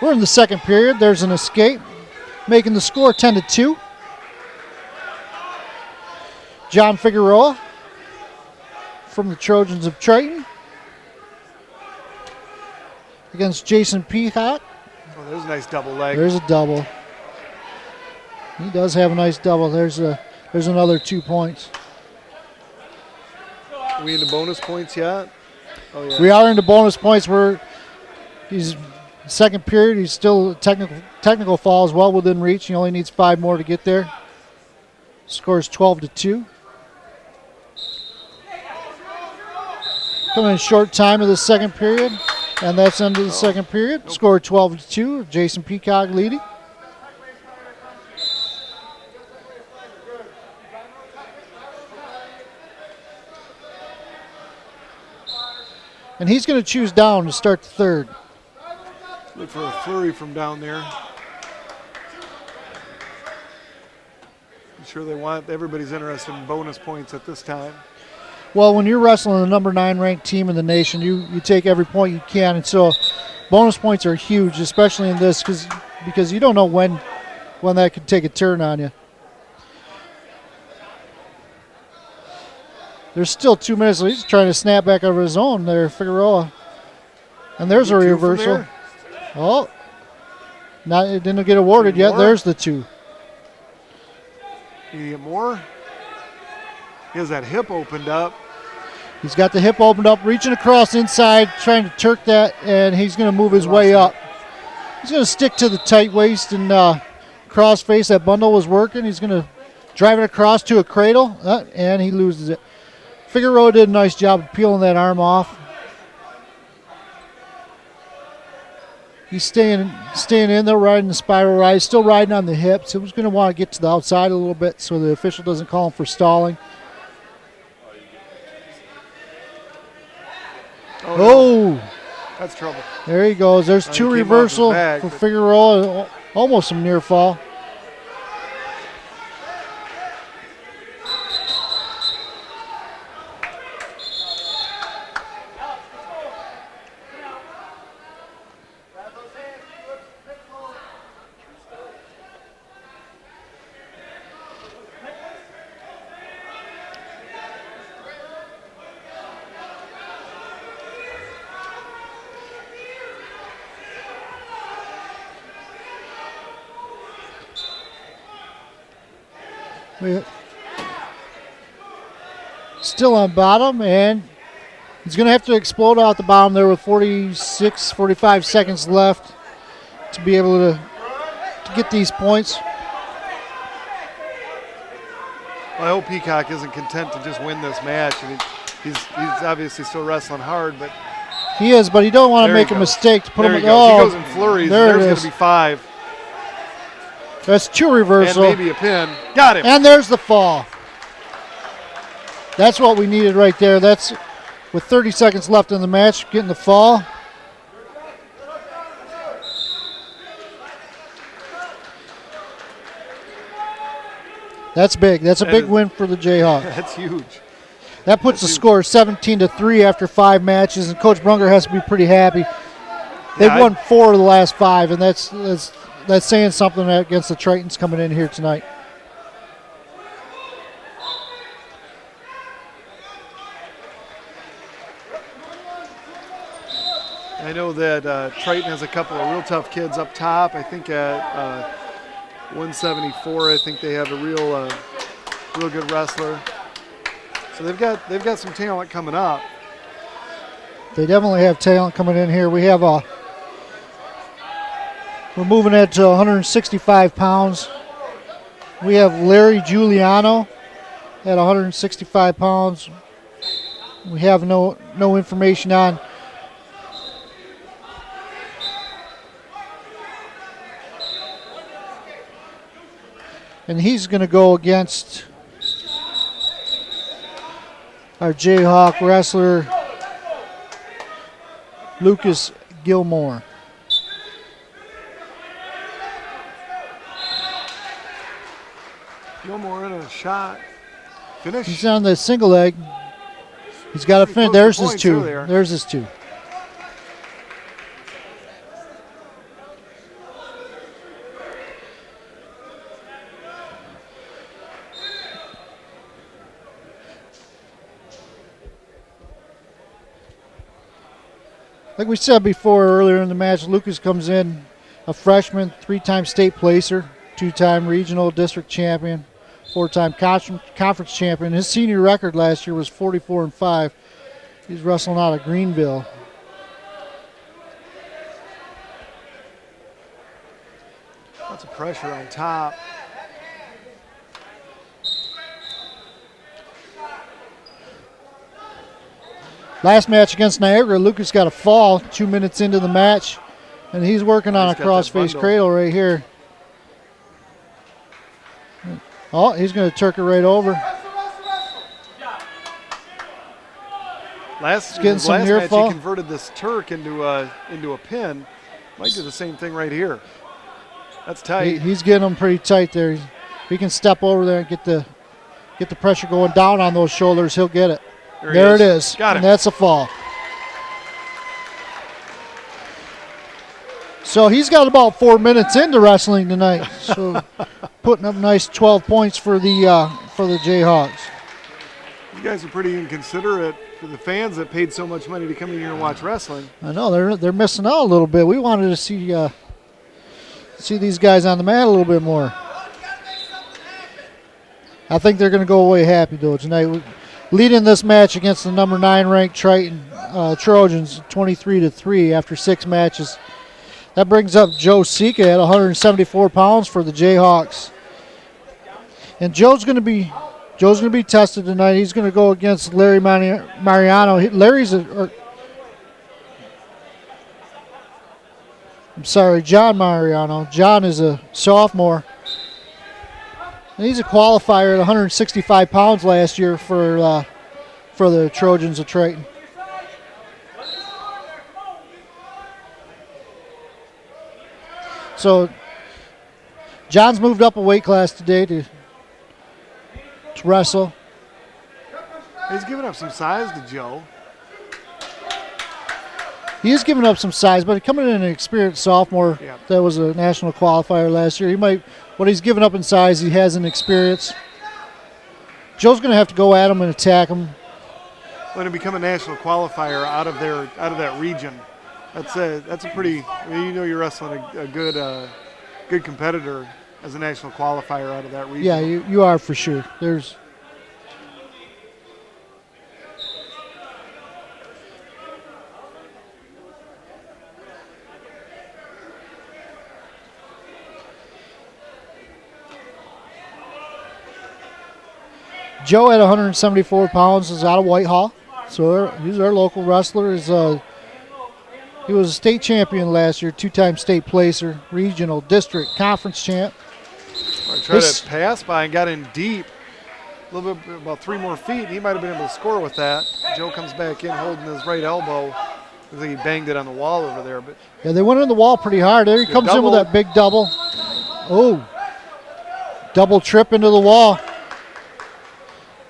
[SPEAKER 2] We're in the second period. There's an escape, making the score 10-2. John Figueroa from the Trojans of Triton against Jason Peacock.
[SPEAKER 1] Oh, there's a nice double leg.
[SPEAKER 2] There's a double. He does have a nice double. There's another 2 points.
[SPEAKER 1] Are we into bonus points yet? Oh, yeah.
[SPEAKER 2] We are into bonus points where he's second period. He's still technical falls well within reach. He only needs 5 more to get there. Scores 12-2. Coming in short time of the second period, and that's end of the second period. Nope. Score 12-2. Jason Peacock leading. And he's going to choose down to start the third.
[SPEAKER 1] Look for a flurry from down there. I'm sure everybody's interested in bonus points at this time.
[SPEAKER 2] Well, when you're wrestling the number 9 ranked team in the nation, you take every point you can. And so bonus points are huge, especially in this because you don't know when that could take a turn on you. There's still 2 minutes. He's trying to snap back out of his own there, Figueroa. And there's a reversal. Oh, it didn't get awarded yet. There's the 2.
[SPEAKER 1] You get more? He has that hip opened up.
[SPEAKER 2] He's got the hip opened up, reaching across inside, trying to Turk that, and he's going to move his way up. He's going to stick to the tight waist and cross face. That bundle was working. He's going to drive it across to a cradle, and he loses it. Figueroa did a nice job of peeling that arm off. He's staying in there, riding the spiral ride, still riding on the hips. He was going to want to get to the outside a little bit so the official doesn't call him for stalling. Oh!
[SPEAKER 1] That's trouble.
[SPEAKER 2] There he goes. There's 2 reversal for Figueroa. Almost some near fall. Still on bottom, and he's going to have to explode out the bottom there with 45 seconds left to be able to get these points.
[SPEAKER 1] Well, I hope Peacock isn't content to just win this match. I mean, he's obviously still wrestling hard, but
[SPEAKER 2] he is. But he don't want to make a mistake to put him.
[SPEAKER 1] He goes in flurries. There's going to be 5.
[SPEAKER 2] That's 2 reversal.
[SPEAKER 1] And maybe a pin. Got him.
[SPEAKER 2] And there's the fall. That's what we needed right there. That's with 30 seconds left in the match, getting the fall. That's big. That's a big win for the Jayhawks.
[SPEAKER 1] That's huge.
[SPEAKER 2] That puts the score 17-3 after 5 matches, and Coach Brunger has to be pretty happy. They've won 4 of the last 5, and that's saying something against the Tritons coming in here tonight.
[SPEAKER 1] I know that Triton has a couple of real tough kids up top. I think at 174, I think they have a real good wrestler. So they've got some talent coming up.
[SPEAKER 2] They definitely have talent coming in here. We have we're moving it to 165 pounds. We have Larry Giuliano at 165 pounds. We have no information on and he's going to go against our Jayhawk wrestler, Lucas Gilmore.
[SPEAKER 1] Gilmore in a shot. Finish.
[SPEAKER 2] He's on the single leg. He's got to finish. There's his 2. There's his 2. Like we said before earlier in the match, Lucas comes in a freshman, 3-time state placer, 2-time regional district champion, 4-time conference champion. His senior record last year was 44-5. He's wrestling out of Greenville.
[SPEAKER 1] Lots of pressure on top.
[SPEAKER 2] Last match against Niagara, Lucas got a fall 2 minutes into the match, and he's working on a crossface cradle right here. Oh, he's going to turk it right over.
[SPEAKER 1] Last match he converted this Turk into a pin. Might do the same thing right here. That's tight.
[SPEAKER 2] He's getting them pretty tight there. If he can step over there and get the pressure going down on those shoulders, he'll get it. There it is.
[SPEAKER 1] Got it.
[SPEAKER 2] And that's a fall. So he's got about 4 minutes into wrestling tonight. So putting up nice 12 points for the Jayhawks.
[SPEAKER 1] You guys are pretty inconsiderate for the fans that paid so much money to come in here and watch wrestling.
[SPEAKER 2] I know they're missing out a little bit. We wanted to see these guys on the mat a little bit more. I think they're going to go away happy though tonight. Leading this match against the number 9 ranked Triton Trojans 23-3 after 6 matches. That brings up Joe Sika at 174 pounds for the Jayhawks. And Joe's going to be tested tonight. He's going to go against Larry Mariano. John Mariano. John is a sophomore. And he's a qualifier at 165 pounds last year for the Trojans of Triton. So John's moved up a weight class today to wrestle.
[SPEAKER 1] He's giving up some size to Joe.
[SPEAKER 2] He is giving up some size, but coming in an experienced sophomore that was a national qualifier last year, what he's given up in size, he has in experience. Joe's going to have to go at him and attack him.
[SPEAKER 1] When to become a national qualifier out of that region, that's a pretty. You're wrestling a good competitor as a national qualifier out of that region.
[SPEAKER 2] Yeah, you are for sure. There's. Joe at 174 pounds is out of Whitehall, so he's our local wrestler. He was a state champion last year, 2-time state placer, regional, district, conference champ.
[SPEAKER 1] Tried to pass by and got in deep, a little bit, about 3 more feet. He might have been able to score with that. Joe comes back in holding his right elbow. I think he banged it on the wall over there. But
[SPEAKER 2] yeah, they went in the wall pretty hard. There he comes in with that big double. Oh, double trip into the wall.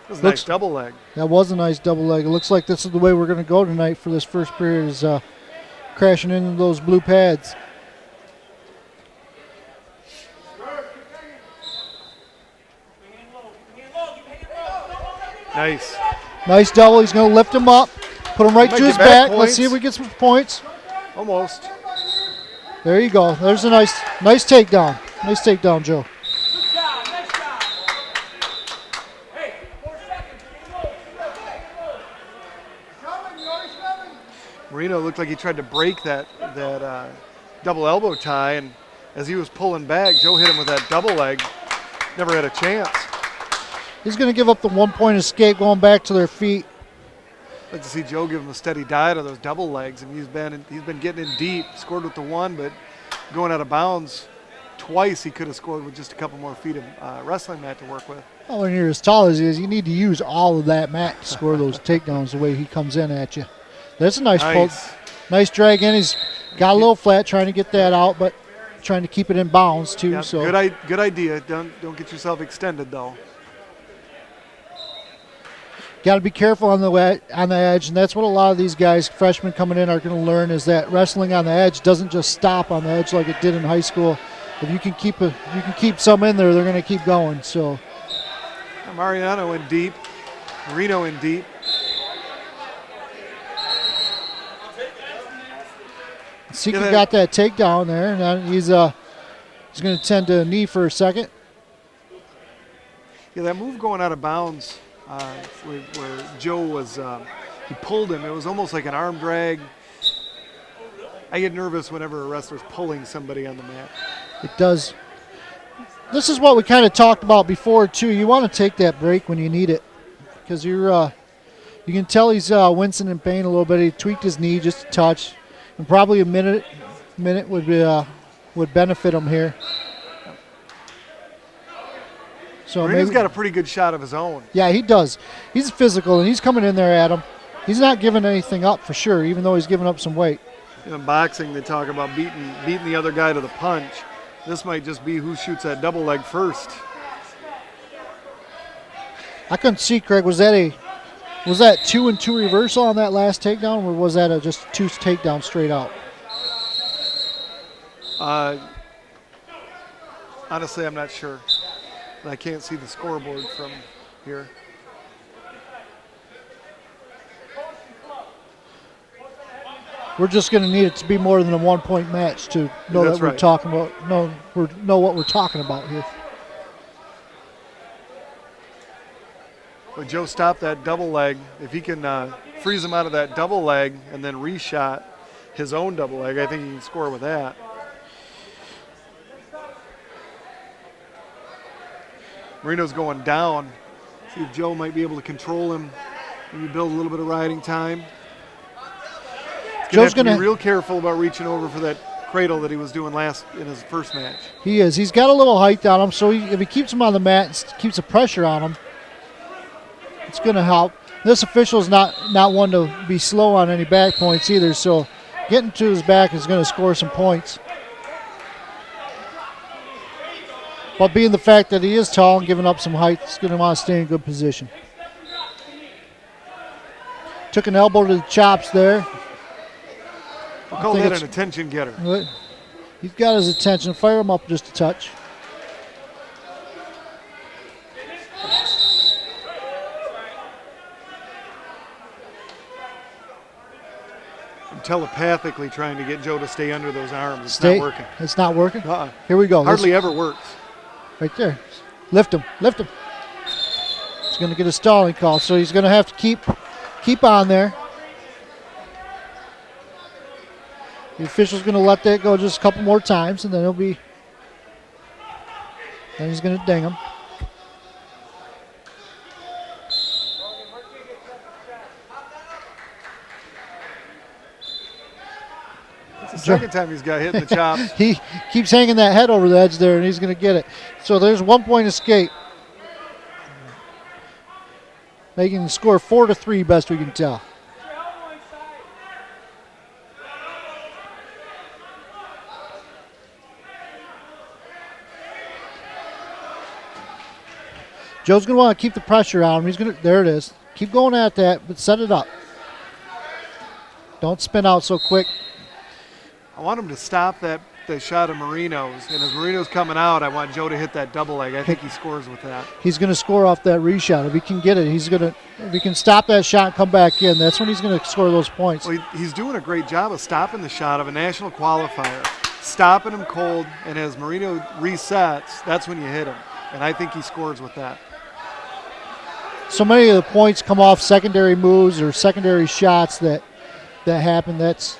[SPEAKER 1] That was a nice double leg.
[SPEAKER 2] That was a nice double leg. It looks like this is the way we're going to go tonight for this first period, is crashing into those blue pads. Nice double. He's going to lift him up, put him right to his back. Let's see if we get some points.
[SPEAKER 1] Almost.
[SPEAKER 2] There you go. There's a nice takedown. Nice takedown, Joe.
[SPEAKER 1] Marino looked like he tried to break that double elbow tie, and as he was pulling back, Joe hit him with that double leg. Never had a chance.
[SPEAKER 2] He's going to give up the 1-point escape going back to their feet.
[SPEAKER 1] I'd like to see Joe give him a steady diet of those double legs, and he's been getting in deep. Scored with the 1, but going out of bounds twice, he could have scored with just a couple more feet of wrestling mat to work with.
[SPEAKER 2] Well, when you're as tall as he is, you need to use all of that mat to score those takedowns the way he comes in at you. That's a nice drag in. He's got a little flat trying to get that out, but trying to keep it in bounds too.
[SPEAKER 1] Yep,
[SPEAKER 2] so
[SPEAKER 1] good idea. Don't get yourself extended though.
[SPEAKER 2] Got to be careful on the edge, and that's what a lot of these guys, freshmen coming in, are going to learn, is that wrestling on the edge doesn't just stop on the edge like it did in high school. If you can keep some in there, they're going to keep going. So
[SPEAKER 1] Mariano in deep, Marino in deep.
[SPEAKER 2] Sika got that takedown there, and now he's going to tend to knee for a second.
[SPEAKER 1] Yeah, that move going out of bounds where Joe was, he pulled him. It was almost like an arm drag. I get nervous whenever a wrestler's pulling somebody on the mat.
[SPEAKER 2] It does. This is what we kind of talked about before, too. You want to take that break when you need it because you can tell he's wincing in pain a little bit. He tweaked his knee just a touch, and probably a minute would benefit him here. So
[SPEAKER 1] Marino's got a pretty good shot of his own.
[SPEAKER 2] Yeah, he does. He's physical, and he's coming in there at him. He's not giving anything up for sure, even though he's giving up some weight.
[SPEAKER 1] In boxing, they talk about beating the other guy to the punch. This might just be who shoots that double leg first.
[SPEAKER 2] I couldn't see, Craig. Was that 2-2 reversal on that last takedown, or was that just 2 takedowns straight out?
[SPEAKER 1] Honestly, I'm not sure. I can't see the scoreboard from here.
[SPEAKER 2] We're just going to need it to be more than a 1-point match to know that we're talking about. Know what we're talking about here.
[SPEAKER 1] But Joe stopped that double leg. If he can freeze him out of that double leg and then reshot his own double leg, I think he can score with that. Marino's going down. See if Joe might be able to control him. Maybe build a little bit of riding time. Joe's going to be real careful about reaching over for that cradle that he was doing in his first match.
[SPEAKER 2] He is. He's got a little height on him, so if he keeps him on the mat and keeps the pressure on him, it's going to help. This official is not one to be slow on any back points either, so getting to his back is going to score some points. But being the fact that he is tall and giving up some height, he's going to want to stay in good position. Took an elbow to the chops there.
[SPEAKER 1] We'll call that an attention getter.
[SPEAKER 2] He's got his attention. Fire him up just a touch.
[SPEAKER 1] I'm telepathically trying to get Joe to stay under those arms. It's not working.
[SPEAKER 2] It's not working?
[SPEAKER 1] Uh-uh.
[SPEAKER 2] Here we go.
[SPEAKER 1] Hardly ever works.
[SPEAKER 2] Right there. Lift him. Lift him. He's going to get a stalling call, so he's going to have to keep on there. The official's going to let that go just a couple more times, and then he's going to ding him.
[SPEAKER 1] It's the second time he's got hit in the chops.
[SPEAKER 2] He keeps hanging that head over the edge there, and he's going to get it. So there's 1 point escape. They can score 4-3, best we can tell. Joe's going to want to keep the pressure on him. There it is. Keep going at that, but set it up. Don't spin out so quick.
[SPEAKER 1] I want him to stop that shot of Marino's, and as Marino's coming out, I want Joe to hit that double leg. I think he scores with that.
[SPEAKER 2] He's going to score off that reshot. If he can get it, if he can stop that shot and come back in, that's when he's going to score those points.
[SPEAKER 1] Well, he's doing a great job of stopping the shot of a national qualifier, stopping him cold, and as Marino resets, that's when you hit him, and I think he scores with that.
[SPEAKER 2] So many of the points come off secondary moves or secondary shots that happen. That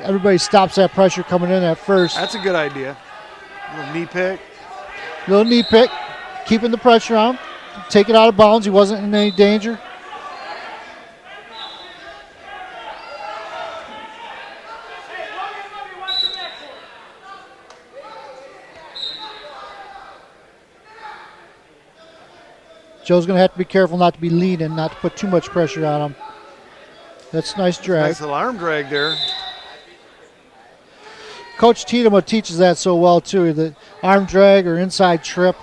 [SPEAKER 2] everybody stops that pressure coming in at first.
[SPEAKER 1] That's a good idea. Little knee pick.
[SPEAKER 2] Keeping the pressure on. Take it out of bounds. He wasn't in any danger. Joe's going to have to be careful not to be leaning, not to put too much pressure on him. That's a nice drag.
[SPEAKER 1] Nice little arm drag there.
[SPEAKER 2] Coach Tiedema teaches that so well, too, the arm drag or inside trip.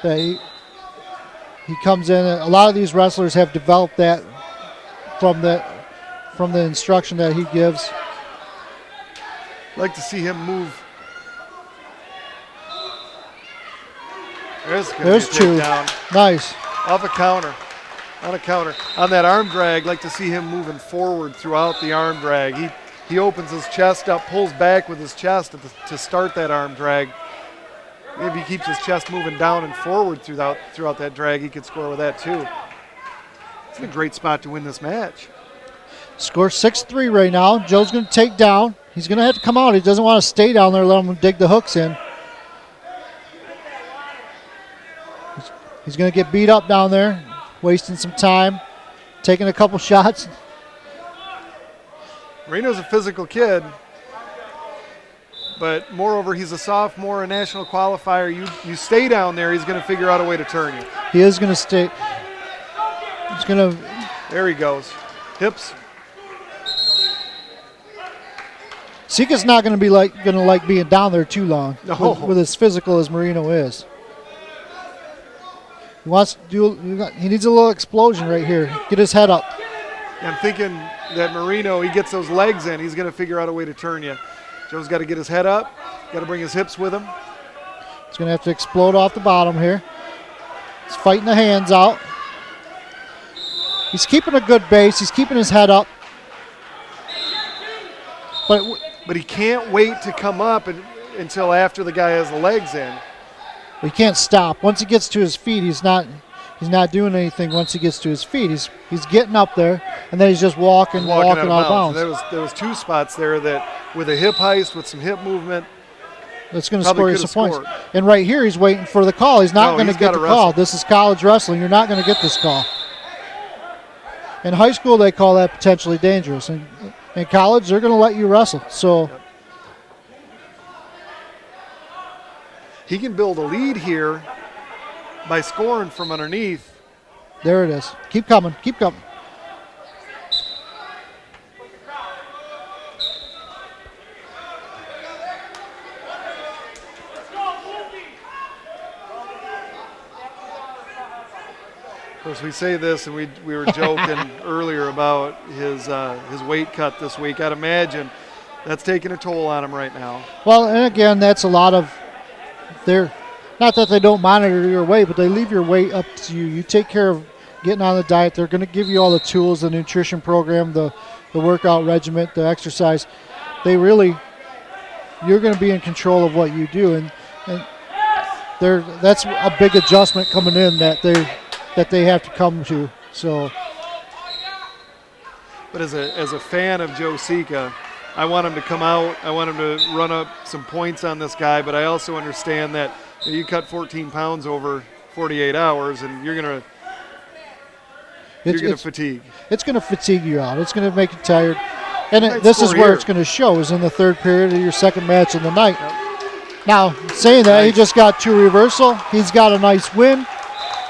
[SPEAKER 2] That he comes in. A lot of these wrestlers have developed that from the instruction that he gives.
[SPEAKER 1] I'd like to see him move.
[SPEAKER 2] There's two.
[SPEAKER 1] Down.
[SPEAKER 2] Nice.
[SPEAKER 1] Off a counter. On a counter. On that arm drag, I'd like to see him moving forward throughout the arm drag. he opens his chest up, pulls back with his chest to start that arm drag. If he keeps his chest moving down and forward throughout that drag, he could score with that too. It's a great spot to win this match.
[SPEAKER 2] Score 6-3 right now. Joe's going to take down. He's going to have to come out. He doesn't want to stay down there, let him dig the hooks in. He's going to get beat up down there, wasting some time, taking a couple shots.
[SPEAKER 1] Marino's a physical kid, but moreover, he's a sophomore, a national qualifier. You stay down there, he's going to figure out a way to turn you.
[SPEAKER 2] He is going to stay. He's going to.
[SPEAKER 1] There he goes. Hips.
[SPEAKER 2] Sika's not going to be like being down there too long with as physical as Marino is. He wants to do. He needs a little explosion right here. Get his head up.
[SPEAKER 1] I'm thinking that Marino, he gets those legs in, he's going to figure out a way to turn you. Joe's got to get his head up, got to bring his hips with him.
[SPEAKER 2] He's going to have to explode off the bottom here. He's fighting the hands out. He's keeping a good base. He's keeping his head up.
[SPEAKER 1] But he can't wait to come up until after the guy has the legs in.
[SPEAKER 2] He can't stop. Once he gets to his feet, he's not doing anything. Once he gets to his feet, he's getting up there, and then he's just walking out of bounds.
[SPEAKER 1] There was two spots there that with a hip heist, with some hip movement,
[SPEAKER 2] that's going to score you some points. And right here, he's waiting for the call. He's not going to get the call. This is college wrestling. You're not going to get this call. In high school, they call that potentially dangerous. And in college, they're going to let you wrestle. So
[SPEAKER 1] he can build a lead here by scoring from underneath.
[SPEAKER 2] There it is. Keep coming. Keep coming.
[SPEAKER 1] Of course, we say this, and we were joking earlier about his weight cut this week. I'd imagine that's taking a toll on him right now.
[SPEAKER 2] Well, and again, that's a lot of their. Not that they don't monitor your weight, but they leave your weight up to you. You take care of getting on the diet. They're going to give you all the tools, the nutrition program, the workout regimen, the exercise. You're going to be in control of what you do, and that's a big adjustment coming in that they have to come to. So,
[SPEAKER 1] but as a fan of Joe Sika, I want him to come out. I want him to run up some points on this guy, but I also understand that you cut 14 pounds over 48 hours, and you're gonna fatigue. It's
[SPEAKER 2] going to fatigue you out. It's going to make you tired. And this is where it's going to show, is in the third period of your second match of the night. Yep. Now, saying that, he just got 2 reversal. He's got a nice win.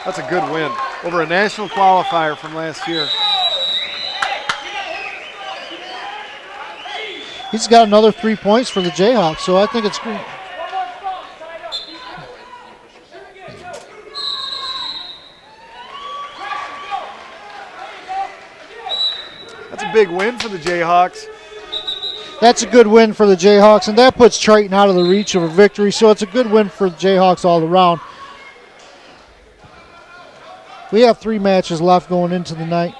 [SPEAKER 1] That's a good win over a national qualifier from last year.
[SPEAKER 2] He's got another 3 points for the Jayhawks, so I think it's great.
[SPEAKER 1] That's a big win for the Jayhawks.
[SPEAKER 2] That's a good win for the Jayhawks, and that puts Triton out of the reach of a victory, so it's a good win for the Jayhawks all around. We have 3 matches left going into the night.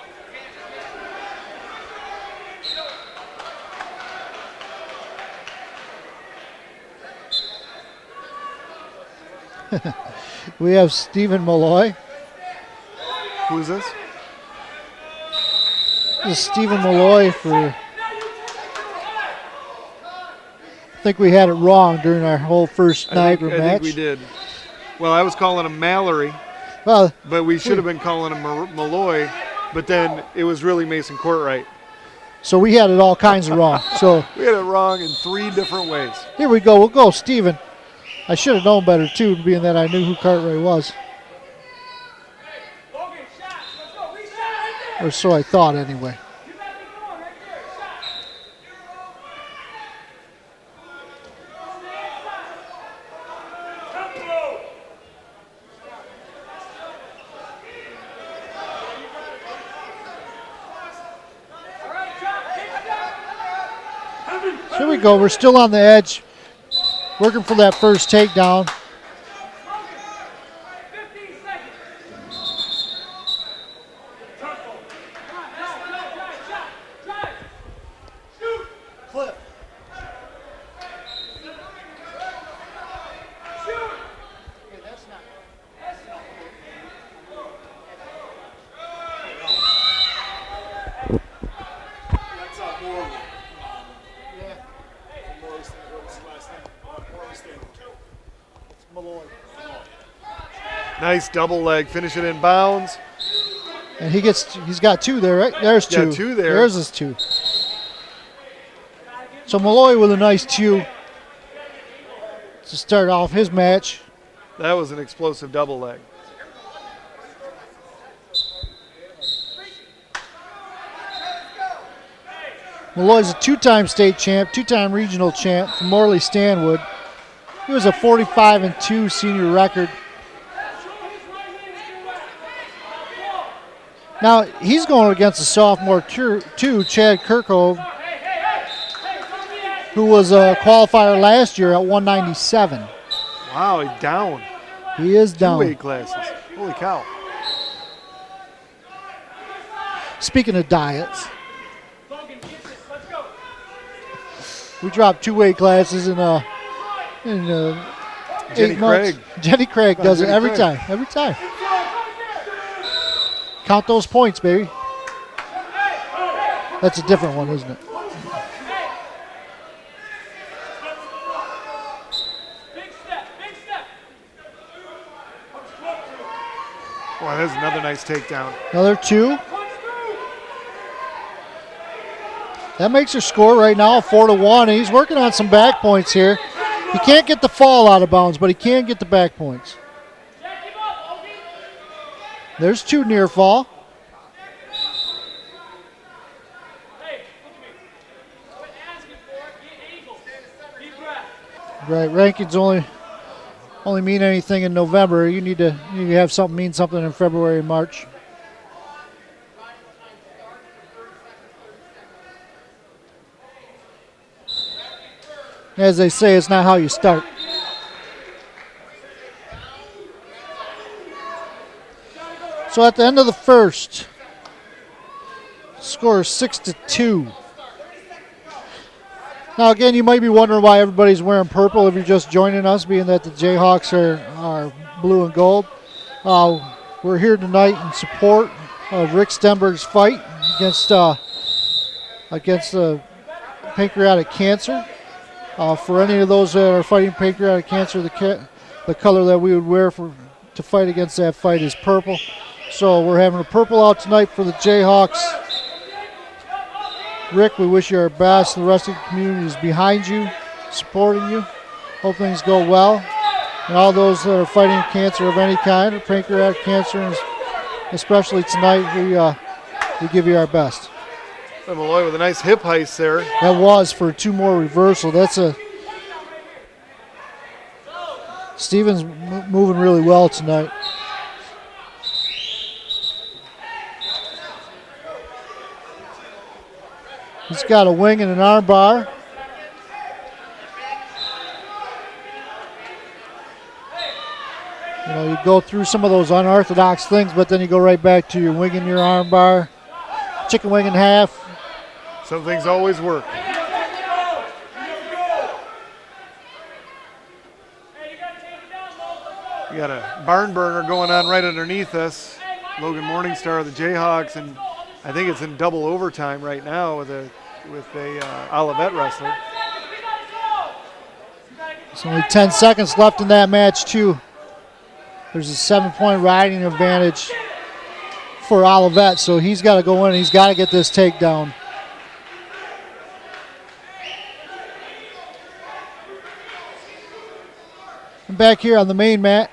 [SPEAKER 2] We have Stephen Malloy.
[SPEAKER 1] Who is this?
[SPEAKER 2] This is Stephen Malloy for... I think we had it wrong during our whole first Niagara match.
[SPEAKER 1] I think we did. Well, I was calling him Mallory.
[SPEAKER 2] Well,
[SPEAKER 1] but we should have been calling him Malloy, but then it was really Mason Courtright.
[SPEAKER 2] So we had it all kinds of wrong. So
[SPEAKER 1] we had it wrong in 3 different ways.
[SPEAKER 2] Here we go. We'll go, Stephen. I should have known better, too, being that I knew who Cartwright was. Or so I thought, anyway. Here we go. We're still on the edge, working for that first takedown.
[SPEAKER 1] Nice double leg, finish it in bounds.
[SPEAKER 2] And he's got two there, right? There's two.
[SPEAKER 1] Yeah, two there.
[SPEAKER 2] There's his two. So Malloy with a nice two to start off his match.
[SPEAKER 1] That was an explosive double leg.
[SPEAKER 2] Malloy's a two-time state champ, two-time regional champ from Morley Stanwood. He was a 45-2 senior record. Now, he's going against a sophomore too, Chad Kirkhope, who was a qualifier last year at 197.
[SPEAKER 1] Wow, he's down.
[SPEAKER 2] He is down.
[SPEAKER 1] 2 weight classes. Holy cow.
[SPEAKER 2] Speaking of diets, we dropped 2 weight classes in 8
[SPEAKER 1] Jenny
[SPEAKER 2] months.
[SPEAKER 1] Craig.
[SPEAKER 2] Jenny Craig does it
[SPEAKER 1] Jenny
[SPEAKER 2] every
[SPEAKER 1] Craig.
[SPEAKER 2] time. Every time. Count those points, baby. That's a different one, isn't it?
[SPEAKER 1] Boy, that's another nice takedown.
[SPEAKER 2] Another 2. That makes her score right now 4-1. He's working on some back points here. He can't get the fall out of bounds, but he can get the back points. There's 2 near fall. Right, rankings only mean anything in November. You need to have something mean something in February and March. As they say, it's not how you start. So at the end of the first, score is 6-2. Now again, you might be wondering why everybody's wearing purple if you're just joining us, being that the Jayhawks are blue and gold. We're here tonight in support of Rick Stenberg's fight against pancreatic cancer. For any of those that are fighting pancreatic cancer, the color that we would wear to fight against that fight is purple. So we're having a purple out tonight for the Jayhawks. Rick, we wish you our best. The rest of the community is behind you, supporting you. Hope things go well. And all those that are fighting cancer of any kind, or pancreatic cancer, and especially tonight, we give you our best.
[SPEAKER 1] And Malloy with a nice hip heist there.
[SPEAKER 2] That was for 2 more reversal. Steven's moving really well tonight. He's got a wing and an arm bar. You know, you go through some of those unorthodox things, but then you go right back to your wing and your arm bar. Chicken wing in half.
[SPEAKER 1] Some things always work. We got a barn burner going on right underneath us. Logan Morningstar of the Jayhawks, and I think it's in double overtime right now with a Olivet wrestler.
[SPEAKER 2] There's only 10 seconds left in that match too. There's a 7-point riding advantage for Olivet, so he's got to go in and he's got to get this takedown. And back here on the main mat,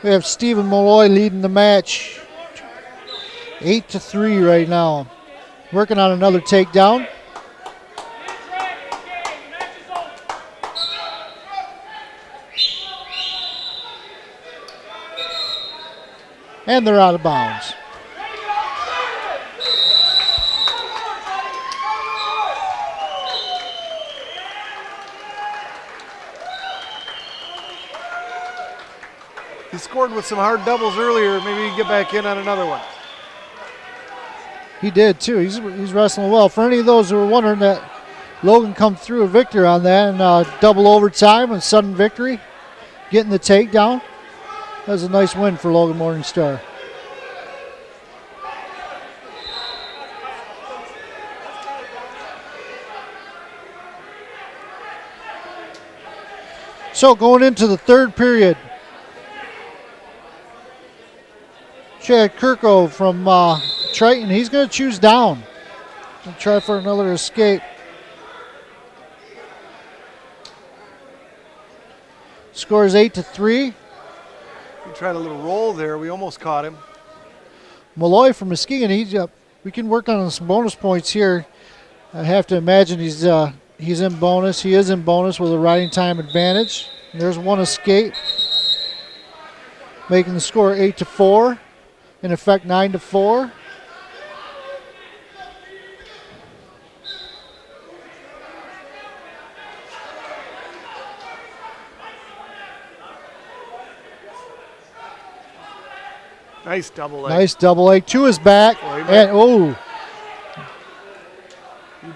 [SPEAKER 2] we have Stephen Malloy leading the match. 8-3 right now. Working on another takedown. And they're out of bounds.
[SPEAKER 1] He scored with some hard doubles earlier. Maybe he can get back in on another one.
[SPEAKER 2] He did too. He's wrestling well. For any of those who are wondering, that Logan come through a victor on that and double overtime and sudden victory, getting the takedown. That was a nice win for Logan Morningstar. So going into the third period, Chad Kirko from Triton, he's going to choose down and try for another escape. Score is 8-3.
[SPEAKER 1] He tried a little roll there. We almost caught him.
[SPEAKER 2] Malloy from Muskegon, we can work on some bonus points here. I have to imagine he's in bonus. He is in bonus with a riding time advantage. And there's one escape, making the score 8-4. In effect, 9-4.
[SPEAKER 1] Nice double A.
[SPEAKER 2] Nice double A. Two is back, and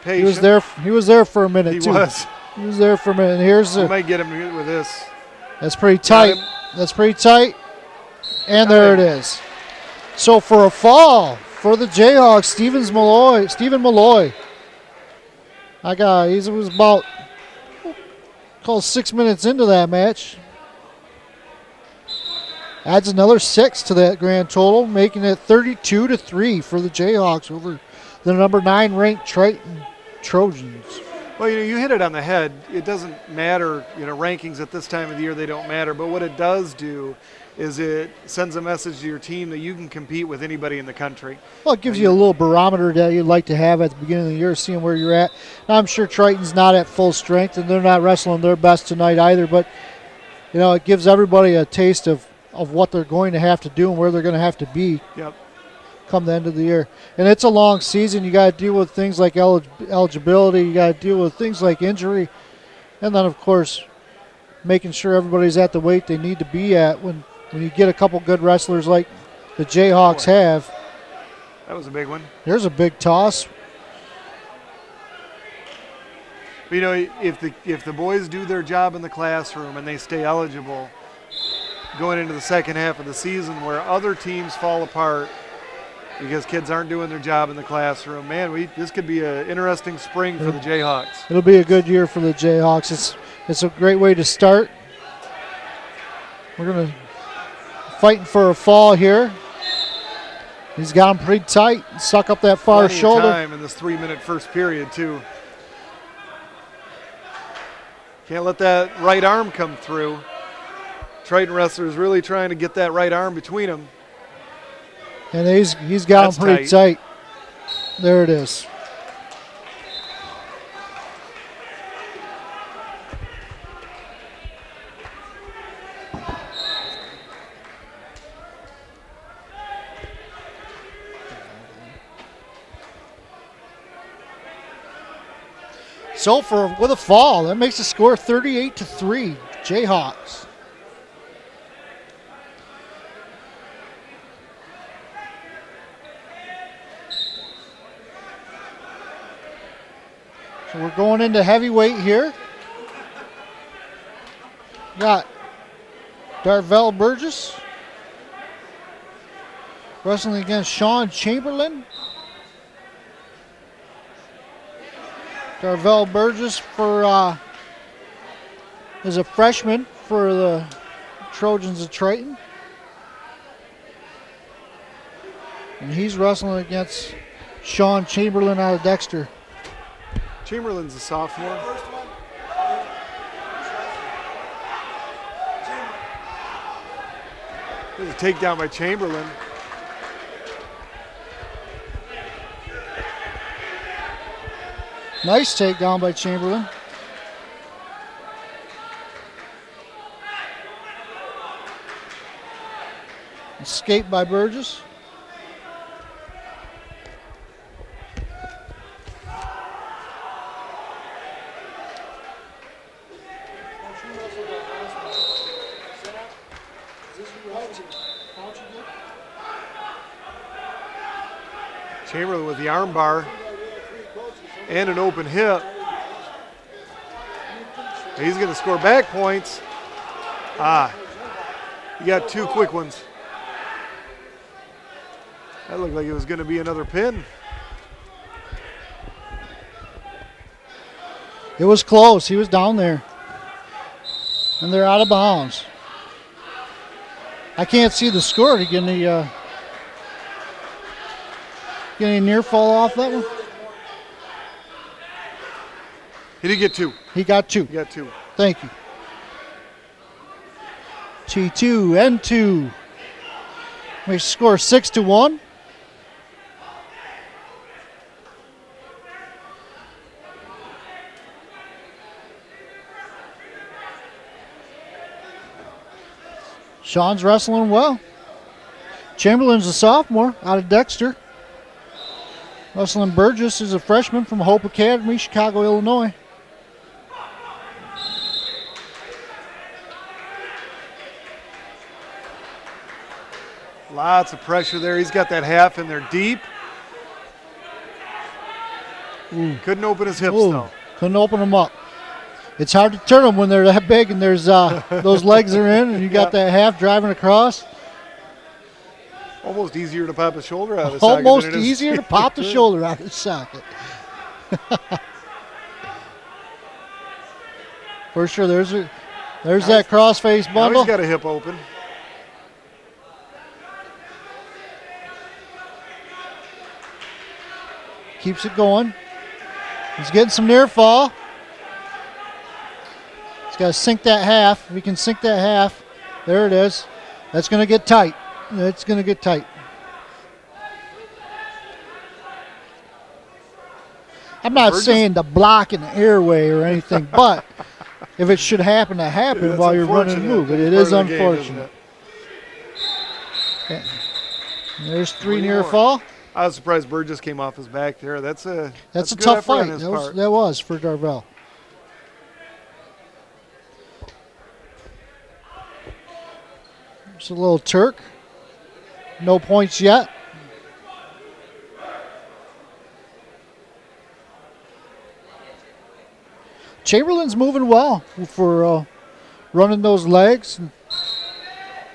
[SPEAKER 2] he was there. He was there for a minute
[SPEAKER 1] He
[SPEAKER 2] too.
[SPEAKER 1] was.
[SPEAKER 2] He was there for a minute. And here's
[SPEAKER 1] We might get him with this.
[SPEAKER 2] That's pretty tight. That's pretty tight. And there it is. So for a fall for the Jayhawks, Stephen Malloy. He was about 6 minutes into that match. Adds another 6 to that grand total, making it 32-3 for the Jayhawks over the number 9 ranked Triton Trojans.
[SPEAKER 1] Well, you hit it on the head. It doesn't matter, rankings at this time of the year, they don't matter. But what it does do is it sends a message to your team that you can compete with anybody in the country.
[SPEAKER 2] Well, it gives you a little barometer that you'd like to have at the beginning of the year, seeing where you're at. Now, I'm sure Triton's not at full strength, and they're not wrestling their best tonight either. But, it gives everybody a taste of what they're going to have to do and where they're going to have to be come the end of the year. And it's a long season. You got to deal with things like eligibility. You got to deal with things like injury. And then, of course, making sure everybody's at the weight they need to be at when you get a couple good wrestlers like the Jayhawks have.
[SPEAKER 1] That was a big one.
[SPEAKER 2] There's a big toss.
[SPEAKER 1] But, if the boys do their job in the classroom and they stay eligible going into the second half of the season where other teams fall apart because kids aren't doing their job in the classroom, man, this could be an interesting spring for the Jayhawks.
[SPEAKER 2] It'll be a good year for the Jayhawks. It's a great way to start. We're going to fighting for a fall here. He's got him pretty tight. Suck up that far
[SPEAKER 1] Plenty
[SPEAKER 2] shoulder.
[SPEAKER 1] Of time in this 3-minute first period too. Can't let that right arm come through. Triton wrestler's really trying to get that right arm between them.
[SPEAKER 2] And he's got him pretty tight. There it is. So with a fall, that makes the score 38-3, Jayhawks. So we're going into heavyweight here. Got Darvell Burgess wrestling against Sean Chamberlain. Darvell Burgess is a freshman for the Trojans of Triton. And he's wrestling against Sean Chamberlain out of Dexter.
[SPEAKER 1] Chamberlain's a sophomore. There's a takedown by Chamberlain.
[SPEAKER 2] Nice takedown by Chamberlain. Escape by Burgess.
[SPEAKER 1] Chamberlain with the arm bar and an open hip. He's going to score back points. You got two quick ones. That looked like it was going to be another pin.
[SPEAKER 2] It was close. He was down there. And they're out of bounds. I can't see the score to get any near fall off that one.
[SPEAKER 1] He did get 2.
[SPEAKER 2] He got 2.
[SPEAKER 1] He got 2.
[SPEAKER 2] Thank you. T2 and 2. We score 6-1. Sean's wrestling well. Chamberlain's a sophomore out of Dexter. Wrestling Burgess is a freshman from Hope Academy, Chicago, Illinois.
[SPEAKER 1] Lots of pressure there. He's got that half in there deep.
[SPEAKER 2] Ooh.
[SPEAKER 1] Couldn't open his hips,
[SPEAKER 2] Ooh,
[SPEAKER 1] though.
[SPEAKER 2] couldn't open them up. It's hard to turn them when they're that big and there's those legs are in and you got that half driving across.
[SPEAKER 1] Almost easier to pop a shoulder out of the socket.
[SPEAKER 2] Almost easier to pop the shoulder out of the socket. For sure, there's that crossface
[SPEAKER 1] Now
[SPEAKER 2] bundle.
[SPEAKER 1] he's got a hip open.
[SPEAKER 2] Keeps it going. He's getting some near fall. He's got to sink that half. If he can sink that half, there it is. That's going to get tight. It's going to get tight. I'm not saying to block an airway or anything, but if it should happen to happen while you're running a move, it is unfortunate. Okay. There's 3 near fall.
[SPEAKER 1] I was surprised Burgess came off his back there. That's a
[SPEAKER 2] good
[SPEAKER 1] effort
[SPEAKER 2] tough fight.
[SPEAKER 1] on his part.
[SPEAKER 2] That was for Darvell. There's a little Turk. No points yet. Chamberlain's moving well for running those legs and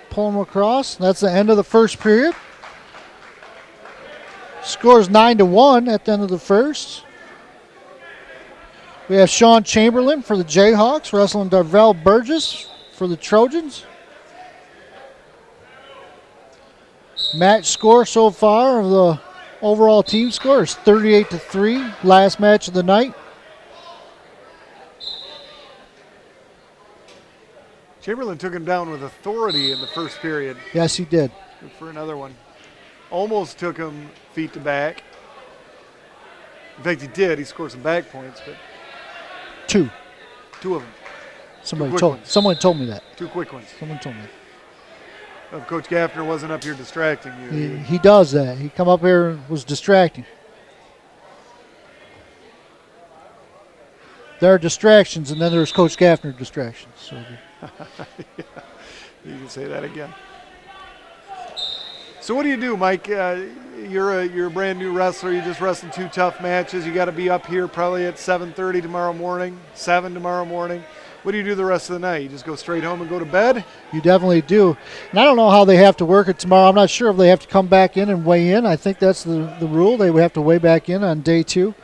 [SPEAKER 2] pulling them across. That's the end of the first period. Scores 9-1 at the end of the first. We have Sean Chamberlain for the Jayhawks, wrestling Darvell Burgess for the Trojans. Match score so far of the overall team score is 38-3. Last match of the night.
[SPEAKER 1] Chamberlain took him down with authority in the first period.
[SPEAKER 2] Yes, he did.
[SPEAKER 1] Look for another one. Almost took him feet to back. In fact, he did. He scored some back points, but
[SPEAKER 2] 2
[SPEAKER 1] of them.
[SPEAKER 2] Someone told me that.
[SPEAKER 1] 2 quick ones.
[SPEAKER 2] Someone told me.
[SPEAKER 1] If Coach Gaffner wasn't up here distracting you.
[SPEAKER 2] He does that. He come up here and was distracting. There are distractions, and then there's Coach Gaffner distractions. So.
[SPEAKER 1] Yeah, you can say that again. So what do you do, Mike? You're a brand new wrestler. You just wrestled 2 tough matches. You got to be up here probably at 7:30 tomorrow morning, 7 tomorrow morning. What do you do the rest of the night? You just go straight home and go to bed?
[SPEAKER 2] You definitely do. And I don't know how they have to work it tomorrow. I'm not sure if they have to come back in and weigh in. I think that's the rule. They would have to weigh back in on day 2.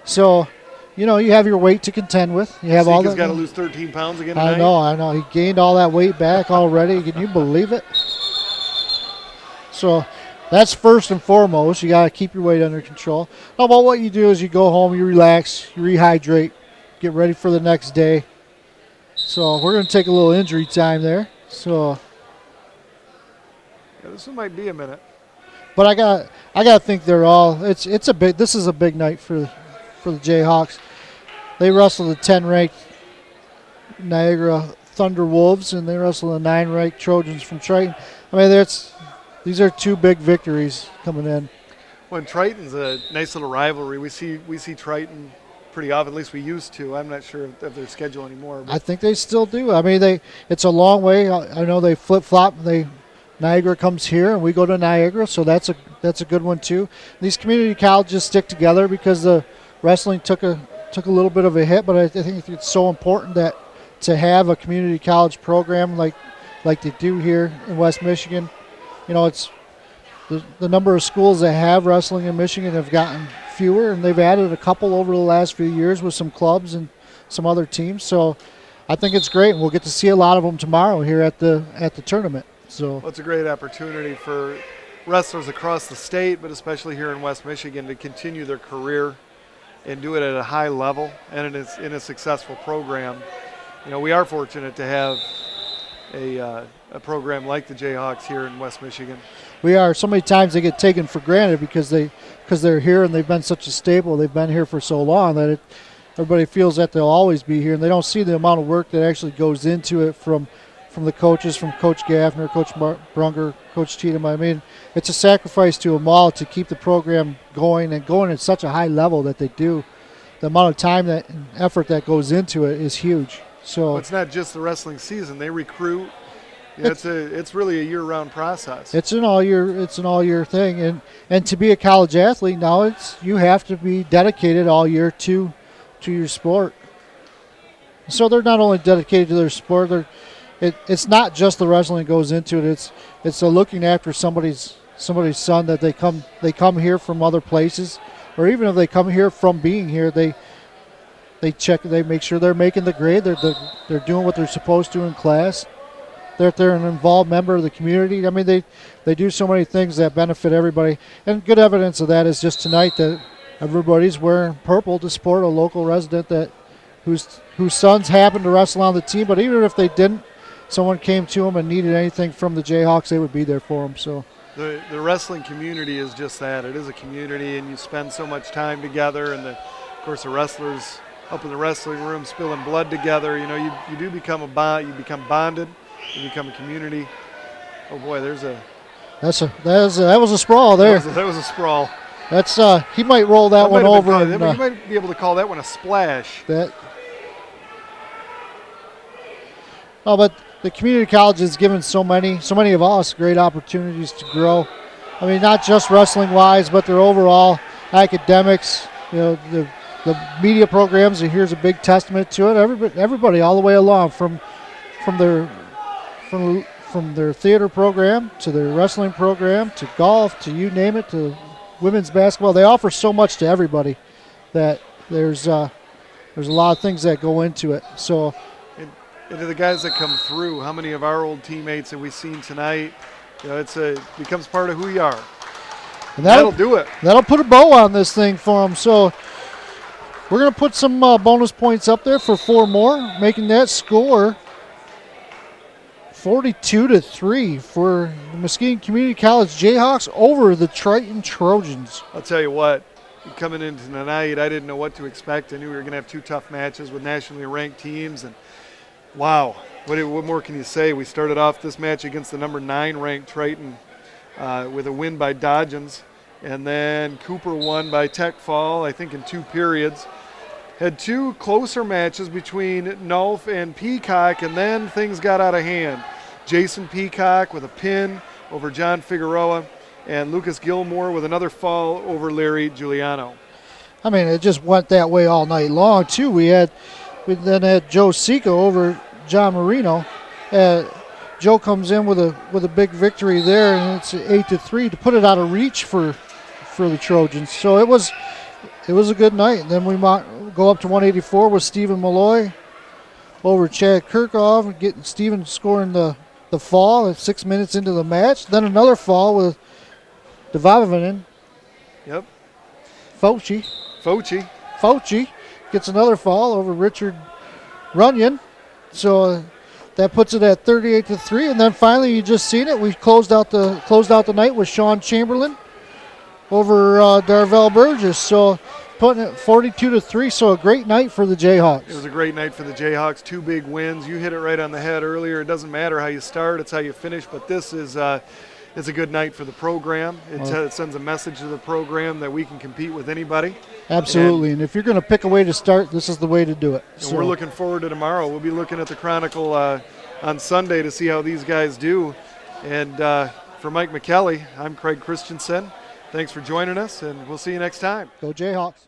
[SPEAKER 2] So, you have your weight to contend with. You have all that.
[SPEAKER 1] He's got to lose 13 pounds again tonight.
[SPEAKER 2] I know. He gained all that weight back already. Can you believe it? So that's first and foremost. You got to keep your weight under control. How about what you do is you go home, you relax, you rehydrate, get ready for the next day. So we're going to take a little injury time there. So
[SPEAKER 1] yeah, this one might be a minute.
[SPEAKER 2] But I got to think they're all. This is a big night for the Jayhawks. They wrestle the 10-ranked Niagara Thunder Wolves, and they wrestle the 9-ranked Trojans from Triton. I mean, these are 2 big victories coming in.
[SPEAKER 1] Well, and Triton's a nice little rivalry. We see Triton pretty often, at least we used to. I'm not sure of their schedule anymore.
[SPEAKER 2] I think they still do. I mean, it's a long way. I know they flip-flop. Niagara comes here, and we go to Niagara, so that's a good one too. These community colleges stick together because the wrestling took a little bit of a hit, but I think it's so important that to have a community college program like they do here in West Michigan. It's the number of schools that have wrestling in Michigan have gotten fewer, and they've added a couple over the last few years with some clubs and some other teams. So I think it's great, and we'll get to see a lot of them tomorrow here at the tournament. So
[SPEAKER 1] well, it's a great opportunity for wrestlers across the state, but especially here in West Michigan, to continue their career and do it at a high level and in a successful program. You know, we are fortunate to have a program like the Jayhawks here in West Michigan.
[SPEAKER 2] we are. So many times they get taken for granted because they're here and they've been such a staple. They've been here for so long that everybody feels that they'll always be here, and they don't see the amount of work that actually goes into it from the coaches, from Coach Gaffner, Coach Brunger, Coach Cheatham. I mean, it's a sacrifice to them all to keep the program going and going at such a high level that they do. The amount of time and effort that goes into it is huge. So
[SPEAKER 1] well, it's not just the wrestling season; they recruit. Yeah, it's really a year-round process.
[SPEAKER 2] It's an all-year thing, and to be a college athlete now, you have to be dedicated all year to your sport. So they're not only dedicated to their sport; it's not just the wrestling that goes into it. It's looking after somebody's son that they come here from other places, or even if they come here from being here, they make sure they're making the grade. They're doing what they're supposed to in class. They're an involved member of the community. I mean, they do so many things that benefit everybody, and good evidence of that is just tonight that everybody's wearing purple to support a local resident whose sons happen to wrestle on the team. But even if they didn't, someone came to them and needed anything from the Jayhawks, they would be there for them. So
[SPEAKER 1] the wrestling community is just that. It is a community, and you spend so much time together. And of course, the wrestlers up in the wrestling room spilling blood together. You know, you do become you become bonded. You become a community. Oh boy, that was a sprawl there. That was a sprawl.
[SPEAKER 2] That's he might roll that one over.
[SPEAKER 1] You might be able to call that one a splash.
[SPEAKER 2] But the community college has given so many of us great opportunities to grow. I mean, not just wrestling wise, but their overall academics. You know, the media programs. And here's a big testament to it. Everybody all the way along from their theater program to their wrestling program to golf to you name it, to women's basketball. They offer so much to everybody that there's a lot of things that go into it. So,
[SPEAKER 1] and to the guys that come through, how many of our old teammates have we seen tonight? You know, it becomes part of who you are.
[SPEAKER 2] And
[SPEAKER 1] that'll do it.
[SPEAKER 2] That'll put a bow on this thing for them. So we're going to put some bonus points up there for 4 more, making that score 42-3 for the Muskegon Community College Jayhawks over the Triton Trojans.
[SPEAKER 1] I'll tell you what, coming into tonight, I didn't know what to expect. I knew we were going to have 2 tough matches with nationally ranked teams, and wow, what more can you say? We started off this match against the number 9 ranked Triton with a win by Dodgens, and then Cooper won by Tech Fall, I think in 2 periods. Had 2 closer matches between Nulf and Peacock, and then things got out of hand. Jason Peacock with a pin over John Figueroa, and Lucas Gilmore with another fall over Larry Giuliano.
[SPEAKER 2] I mean, it just went that way all night long, too. We then had Joe Sika over John Marino. Joe comes in with a big victory there, and it's 8-3 to put it out of reach for the Trojans. So it was a good night. And then we might go up to 184 with Stephen Malloy over Chad Kirchhoff, getting Stephen scoring the fall at 6 minutes into the match. Then another fall with Devavinen.
[SPEAKER 1] Yep.
[SPEAKER 2] Fauci gets another fall over Richard Runyon. So that puts it at 38-3. And then finally, you just seen it. We closed out the night with Sean Chamberlain over Darvell Burgess. So putting it 42-3. So a great night for the Jayhawks.
[SPEAKER 1] It was a great night for the Jayhawks. 2 big wins. You hit it right on the head earlier. It doesn't matter how you start; it's how you finish. But this is it's a good night for the program. It sends a message to the program that we can compete with anybody.
[SPEAKER 2] Absolutely. And if you're going to pick a way to start, this is the way to do it.
[SPEAKER 1] So we're looking forward to tomorrow. We'll be looking at the Chronicle on Sunday to see how these guys do. And for Mike McKelly, I'm Craig Christensen. Thanks for joining us, and we'll see you next time.
[SPEAKER 2] Go Jayhawks.